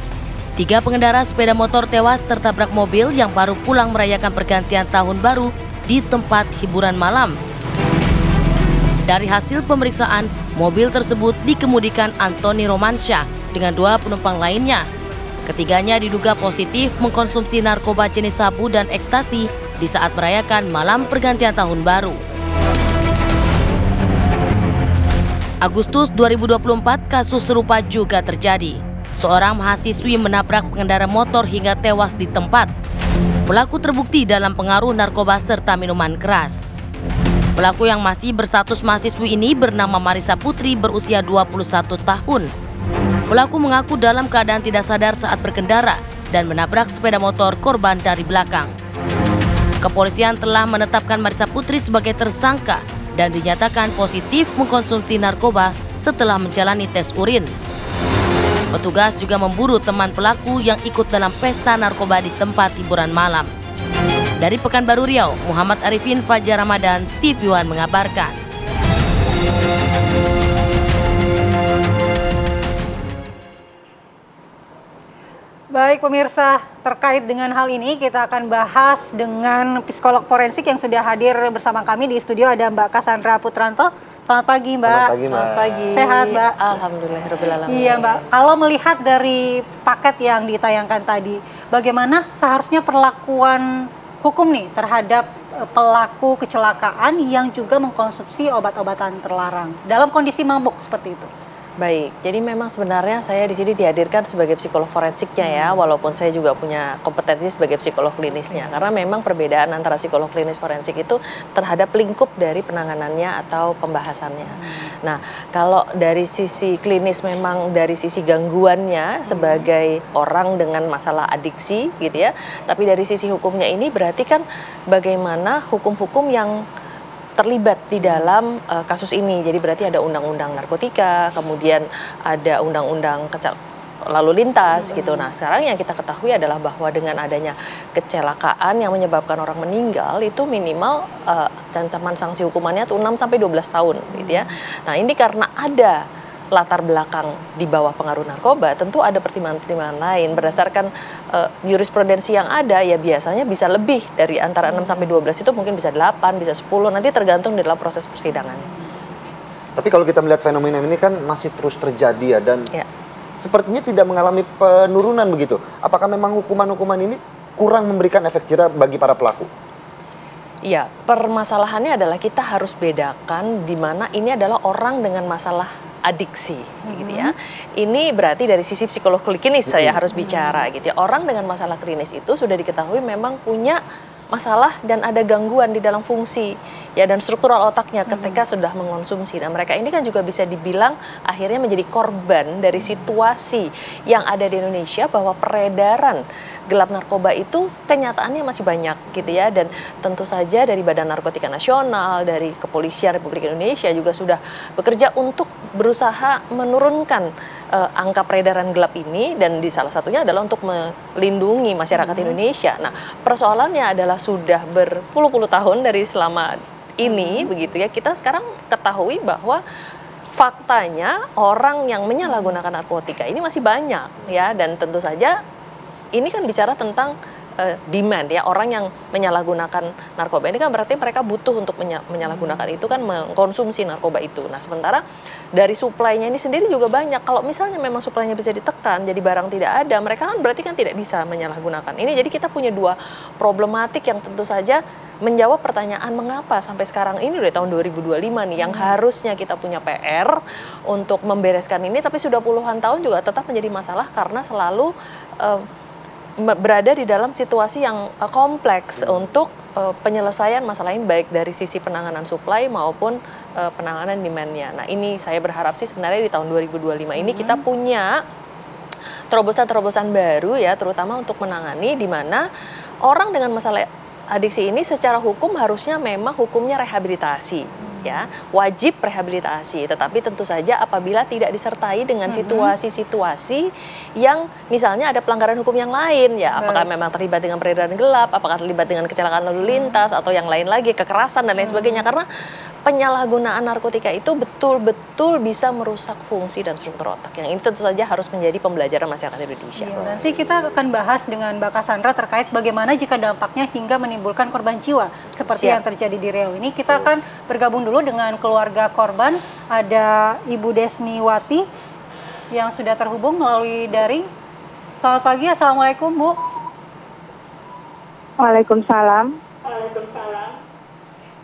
3 pengendara sepeda motor tewas tertabrak mobil yang baru pulang merayakan pergantian tahun baru di tempat hiburan malam. Dari hasil pemeriksaan, mobil tersebut dikemudikan Antoni Romansyah dengan 2 penumpang lainnya. Ketiganya diduga positif mengkonsumsi narkoba jenis sabu dan ekstasi di saat merayakan malam pergantian tahun baru. Agustus 2024, kasus serupa juga terjadi. Seorang mahasiswi menabrak pengendara motor hingga tewas di tempat. Pelaku terbukti dalam pengaruh narkoba serta minuman keras. Pelaku yang masih berstatus mahasiswi ini bernama Marisa Putri, berusia 21 tahun. Pelaku mengaku dalam keadaan tidak sadar saat berkendara dan menabrak sepeda motor korban dari belakang. Kepolisian telah menetapkan Marisa Putri sebagai tersangka dan dinyatakan positif mengkonsumsi narkoba setelah menjalani tes urin. Petugas juga memburu teman pelaku yang ikut dalam pesta narkoba di tempat hiburan malam. Dari Pekanbaru Riau, Muhammad Arifin, Fajar Ramadan, TV One mengabarkan. Baik pemirsa, terkait dengan hal ini kita akan bahas dengan psikolog forensik yang sudah hadir bersama kami di studio. Ada Mbak Cassandra Putranto. Selamat pagi Mbak. Selamat pagi. Sehat Mbak? Alhamdulillahirrahmanirrahim. Iya Mbak, kalau melihat dari paket yang ditayangkan tadi, bagaimana seharusnya perlakuan hukum nih terhadap pelaku kecelakaan yang juga mengkonsumsi obat-obatan terlarang dalam kondisi mabuk seperti itu? Baik, jadi memang sebenarnya saya di sini dihadirkan sebagai psikolog forensiknya ya, walaupun saya juga punya kompetensi sebagai psikolog klinisnya. Karena memang perbedaan antara psikolog klinis forensik itu terhadap lingkup dari penanganannya atau pembahasannya. Nah, kalau dari sisi klinis memang dari sisi gangguannya sebagai orang dengan masalah adiksi gitu ya. Tapi dari sisi hukumnya ini berarti kan bagaimana hukum-hukum yang terlibat di dalam kasus ini. Jadi berarti ada undang-undang narkotika, kemudian ada undang-undang lalu lintas gitu. Nah, sekarang yang kita ketahui adalah bahwa dengan adanya kecelakaan yang menyebabkan orang meninggal itu minimal ancaman sanksi hukumannya tuh 6 sampai 12 tahun gitu ya. Nah, ini karena ada latar belakang di bawah pengaruh narkoba, tentu ada pertimbangan-pertimbangan lain. Berdasarkan jurisprudensi yang ada, ya biasanya bisa lebih dari antara 6 sampai 12 itu mungkin bisa 8, bisa 10, nanti tergantung dalam proses persidangan. Tapi kalau kita melihat fenomena ini kan masih terus terjadi ya, dan sepertinya tidak mengalami penurunan begitu. Apakah memang hukuman-hukuman ini kurang memberikan efek jerah bagi para pelaku? Iya, permasalahannya adalah kita harus bedakan di mana ini adalah orang dengan masalah adiksi, gitu ya. Ini berarti dari sisi psikolog klinis saya harus bicara, gitu ya. Orang dengan masalah klinis itu sudah diketahui memang punya masalah dan ada gangguan di dalam fungsi ya dan struktural otaknya ketika sudah mengonsumsi. Nah, mereka ini kan juga bisa dibilang akhirnya menjadi korban dari situasi yang ada di Indonesia, bahwa peredaran gelap narkoba itu kenyataannya masih banyak, gitu ya. Dan tentu saja dari Badan Narkotika Nasional, dari Kepolisian Republik Indonesia juga sudah bekerja untuk berusaha menurunkan angka peredaran gelap ini, dan di salah satunya adalah untuk melindungi masyarakat Indonesia. Nah, persoalannya adalah sudah berpuluh-puluh tahun dari selama ini, begitu ya, kita sekarang ketahui bahwa faktanya orang yang menyalahgunakan narkotika ini masih banyak, ya. Dan tentu saja ini kan bicara tentang demand, ya. Orang yang menyalahgunakan narkoba ini kan berarti mereka butuh untuk menyalahgunakan itu, kan mengkonsumsi narkoba itu. Nah, sementara dari suplainya ini sendiri juga banyak. Kalau misalnya memang suplainya bisa ditekan, jadi barang tidak ada, mereka kan berarti kan tidak bisa menyalahgunakan ini. Jadi kita punya dua problematik yang tentu saja menjawab pertanyaan mengapa sampai sekarang ini udah tahun 2025 nih, yang harusnya kita punya PR untuk membereskan ini, tapi sudah puluhan tahun juga tetap menjadi masalah karena selalu berada di dalam situasi yang kompleks untuk penyelesaian masalah ini, baik dari sisi penanganan suplai maupun penanganan demand-nya. Nah, ini saya berharap sih sebenarnya di tahun 2025 ini kita punya terobosan-terobosan baru, ya, terutama untuk menangani di mana orang dengan masalah adiksi ini secara hukum harusnya memang hukumnya rehabilitasi, ya, wajib rehabilitasi. Tetapi tentu saja apabila tidak disertai dengan situasi-situasi yang misalnya ada pelanggaran hukum yang lain, ya, apakah memang terlibat dengan peredaran gelap, apakah terlibat dengan kecelakaan lalu lintas, atau yang lain lagi, kekerasan dan lain sebagainya. Karena penyalahgunaan narkotika itu betul-betul bisa merusak fungsi dan struktur otak. Yang ini tentu saja harus menjadi pembelajaran masyarakat Indonesia. Ya, nanti kita akan bahas dengan Mbak Cassandra terkait bagaimana jika dampaknya hingga menimbulkan korban jiwa seperti yang terjadi di Riau ini. Kita akan bergabung dulu dengan keluarga korban. Ada Ibu Desniwati yang sudah terhubung melalui daring. Selamat pagi, Assalamualaikum, Bu. Waalaikumsalam.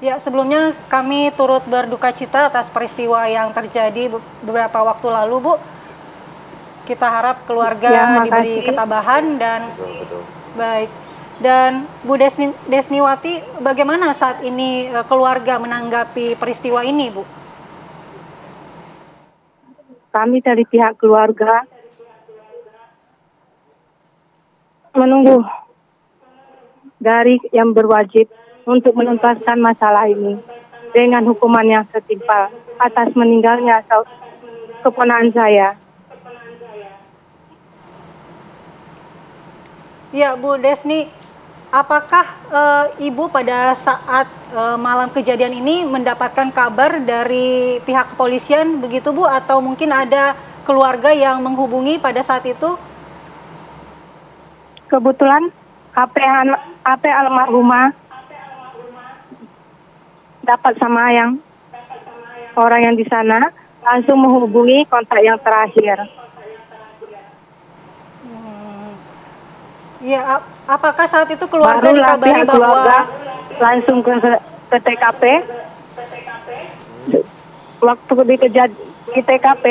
Ya, sebelumnya kami turut berduka cita atas peristiwa yang terjadi beberapa waktu lalu, Bu. Kita harap keluarga diberi ketabahan dan baik. Dan Bu Desniwati, bagaimana saat ini keluarga menanggapi peristiwa ini, Bu? Kami dari pihak keluarga menunggu dari yang berwajib untuk menuntaskan masalah ini dengan hukuman yang setimpal atas meninggalnya keponakan saya. Ya, Bu Desni, apakah Ibu pada saat malam kejadian ini mendapatkan kabar dari pihak kepolisian begitu, Bu? Atau mungkin ada keluarga yang menghubungi pada saat itu? Kebetulan HP almarhumah dapat sama yang orang yang di sana, langsung menghubungi kontak yang terakhir. Ya, apakah saat itu keluarga barulah dikabari pihak bahwa keluarga langsung ke TKP? Waktu di TKP,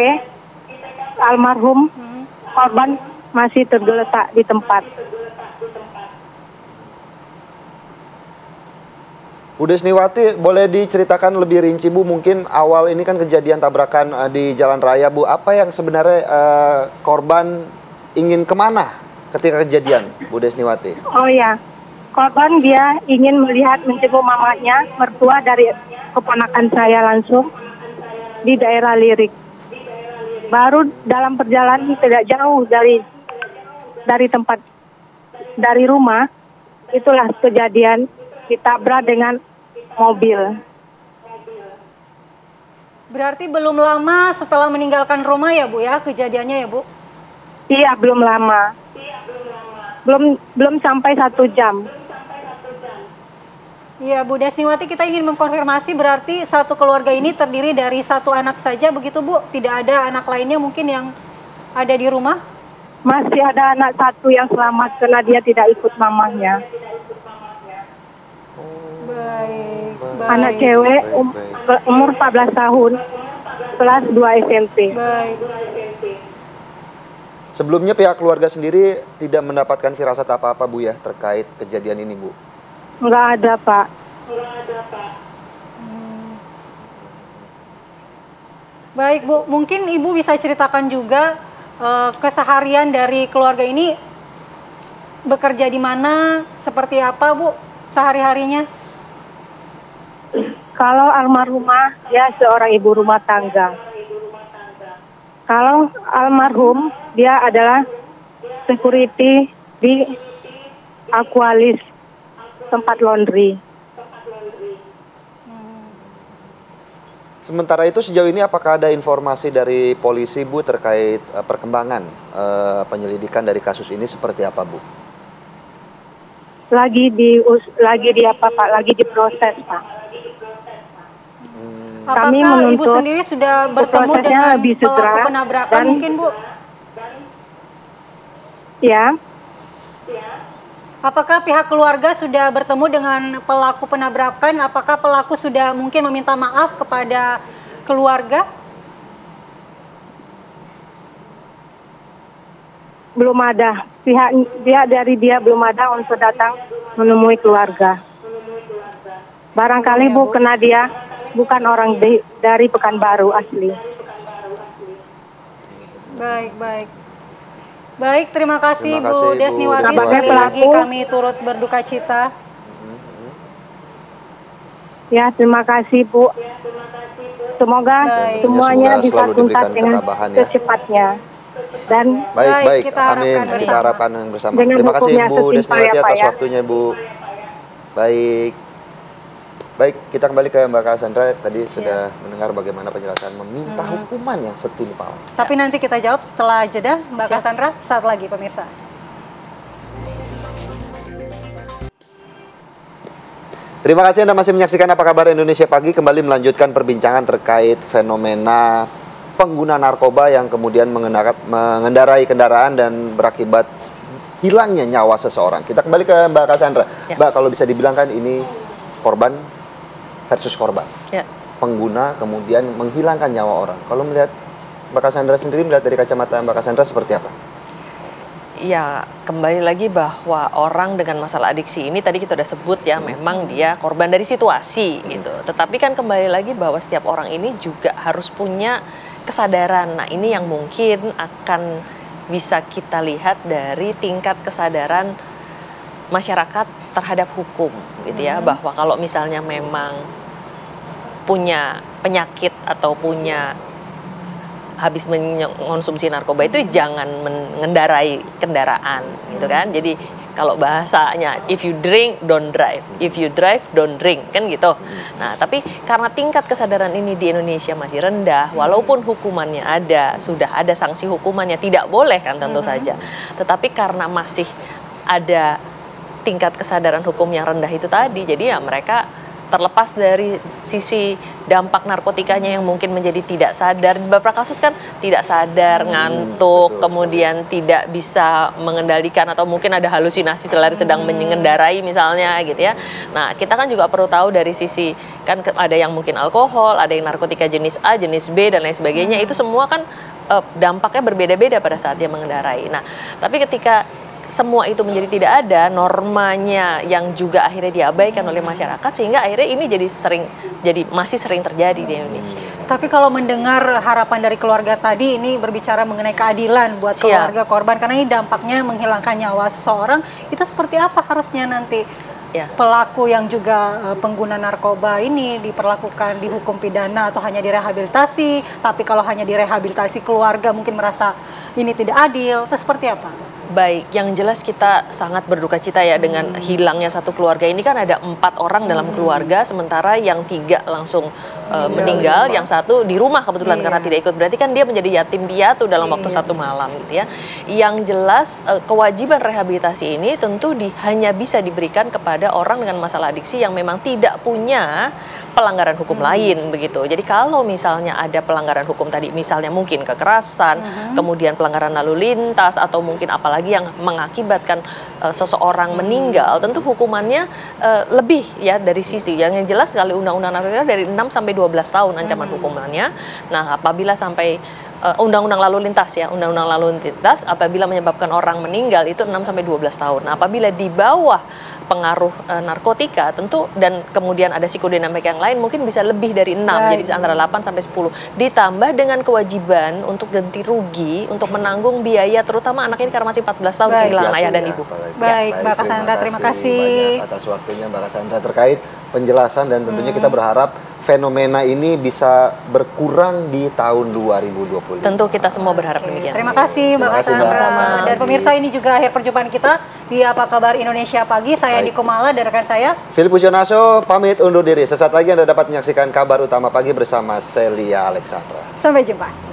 almarhum korban masih tergeletak di tempat. Bu Desniwati, boleh diceritakan lebih rinci, Bu, mungkin awal ini kan kejadian tabrakan di jalan raya, Bu. Apa yang sebenarnya korban ingin kemana ketika kejadian, Bu Desniwati? Oh ya, korban dia ingin melihat menjenguk mamanya, mertua dari keponakan saya langsung di daerah Lirik. Baru dalam perjalanan tidak jauh dari tempat, dari rumah, itulah kejadian ditabrak dengan mobil. berarti belum lama setelah meninggalkan rumah ya, Bu, ya, kejadiannya ya, Bu? Iya, belum lama. Belum sampai 1 jam. Iya, Bu Desniwati, kita ingin mengkonfirmasi berarti satu keluarga ini terdiri dari satu anak saja begitu, Bu? Tidak ada anak lainnya mungkin yang ada di rumah? Masih ada anak satu yang selamat karena dia tidak ikut mamanya. Baik. Anak cewek umur 14 tahun, kelas 2 SMP. Baik. Sebelumnya pihak keluarga sendiri tidak mendapatkan firasat apa-apa, Bu, ya, terkait kejadian ini, Bu? Nggak ada, Pak. Baik, Bu. Mungkin Ibu bisa ceritakan juga keseharian dari keluarga ini bekerja di mana, seperti apa, Bu, sehari-harinya? Kalau almarhumah, dia seorang ibu rumah tangga. Kalau almarhum, dia adalah security di Aqualis, tempat laundry. Sementara itu sejauh ini apakah ada informasi dari polisi, Bu, terkait perkembangan penyelidikan dari kasus ini seperti apa, Bu? Lagi diproses, Pak. Kami Apakah menuntut Ibu sendiri sudah bertemu prosesnya dengan lebih pelaku segera penabrakan dan- mungkin, Bu? Ya. Apakah pihak keluarga sudah bertemu dengan pelaku penabrakan? Apakah pelaku sudah mungkin meminta maaf kepada keluarga? Belum ada. Pihak dari dia belum ada untuk datang menemui keluarga. Barangkali Bu, kena dia bukan orang dari Pekanbaru asli. Baik, baik. Baik, terima kasih, Terima Bu kasih, Bu Desniwati. Desniwati. Sekali lagi Pelaku. kami turut berduka cita. Ya, terima kasih Bu. Semoga Baik. semuanya Semoga bisa selalu tuntas diberikan dengan ketabahan, ya. secepatnya. Dan Baik, kita amin. harapkan Kita bersama. harapkan yang bersama. Dengan Terima kasih, hukumnya Bu setimpal, Desniwati, ya, Pak, atas ya. waktunya, Bu. Baik. Baik, kita kembali ke Mbak Cassandra. Tadi sudah mendengar bagaimana penjelasan meminta hukuman yang setimpal. Tapi nanti kita jawab setelah jeda, Mbak Cassandra. Saat lagi, pemirsa. Terima kasih Anda masih menyaksikan Apa Kabar Indonesia Pagi, kembali melanjutkan perbincangan terkait fenomena pengguna narkoba yang kemudian mengendarai kendaraan dan berakibat hilangnya nyawa seseorang. Kita kembali ke Mbak Cassandra. Ya. Mbak, kalau bisa dibilang kan ini korban versus korban. Ya. Pengguna kemudian menghilangkan nyawa orang. Kalau melihat Mbak Cassandra sendiri, melihat dari kacamata Mbak Cassandra seperti apa? Ya, kembali lagi bahwa orang dengan masalah adiksi ini tadi kita udah sebut ya, memang dia korban dari situasi gitu. Tetapi kan kembali lagi bahwa setiap orang ini juga harus punya kesadaran. Nah, ini yang mungkin akan bisa kita lihat dari tingkat kesadaran masyarakat terhadap hukum gitu ya, bahwa kalau misalnya memang punya penyakit atau punya habis mengonsumsi narkoba itu jangan mengendarai kendaraan gitu kan. Jadi kalau bahasanya if you drink don't drive, if you drive don't drink, kan gitu. Nah, tapi karena tingkat kesadaran ini di Indonesia masih rendah, walaupun hukumannya ada, sudah ada sanksi hukumannya, tidak boleh kan tentu saja. Tetapi karena masih ada tingkat kesadaran hukum yang rendah itu tadi, jadi ya mereka terlepas dari sisi dampak narkotikanya yang mungkin menjadi tidak sadar. Di beberapa kasus kan tidak sadar, ngantuk, kemudian tidak bisa mengendalikan atau mungkin ada halusinasi selain sedang mengendarai misalnya gitu ya. Nah, kita kan juga perlu tahu dari sisi, kan ada yang mungkin alkohol, ada yang narkotika jenis A, jenis B dan lain sebagainya. Itu semua kan dampaknya berbeda-beda pada saat dia mengendarai. Nah, tapi ketika semua itu menjadi tidak ada, normanya yang juga akhirnya diabaikan oleh masyarakat, sehingga akhirnya ini masih sering terjadi di Indonesia. Tapi kalau mendengar harapan dari keluarga tadi, ini berbicara mengenai keadilan buat keluarga korban, karena ini dampaknya menghilangkan nyawa seseorang, itu seperti apa harusnya nanti pelaku yang juga pengguna narkoba ini diperlakukan, dihukum pidana atau hanya direhabilitasi? Tapi kalau hanya direhabilitasi, keluarga mungkin merasa ini tidak adil, itu seperti apa? Baik, yang jelas kita sangat berduka cita ya dengan hilangnya satu keluarga ini. Kan ada 4 orang dalam keluarga, sementara yang 3 langsung meninggal, yang satu di rumah kebetulan karena tidak ikut. Berarti kan dia menjadi yatim piatu dalam waktu 1 malam gitu ya. Yang jelas kewajiban rehabilitasi ini tentu hanya bisa diberikan kepada orang dengan masalah adiksi yang memang tidak punya pelanggaran hukum lain begitu. Jadi kalau misalnya ada pelanggaran hukum tadi, misalnya mungkin kekerasan, kemudian pelanggaran lalu lintas, atau mungkin apalagi yang mengakibatkan seseorang meninggal, tentu hukumannya lebih ya dari sisi yang jelas sekali undang-undang narkotika dari 6 sampai 12 tahun ancaman hukumannya. Nah, apabila sampai undang-undang lalu lintas ya, undang-undang lalu lintas apabila menyebabkan orang meninggal itu 6 sampai 12 tahun. Nah, apabila di bawah pengaruh narkotika tentu dan kemudian ada psikodinamik yang lain mungkin bisa lebih dari 6, jadi bisa antara 8 sampai 10. Ditambah dengan kewajiban untuk ganti rugi untuk menanggung biaya terutama anak ini karena masih 14 tahun kehilangan ayah dan ibu. Baik, Mbak Cassandra, terima kasih banyak atas waktunya Mbak Cassandra terkait penjelasan, dan tentunya kita berharap fenomena ini bisa berkurang di tahun 2020. Tentu kita semua berharap demikian. Terima kasih Mbak Cassandra. Dan pemirsa, ini juga akhir perjumpaan kita di Apa Kabar Indonesia Pagi. Saya Diko Mala dan rekan saya Philip Pusionaso pamit undur diri. Sesaat lagi Anda dapat menyaksikan kabar utama pagi bersama Celia Alexandra. Sampai jumpa.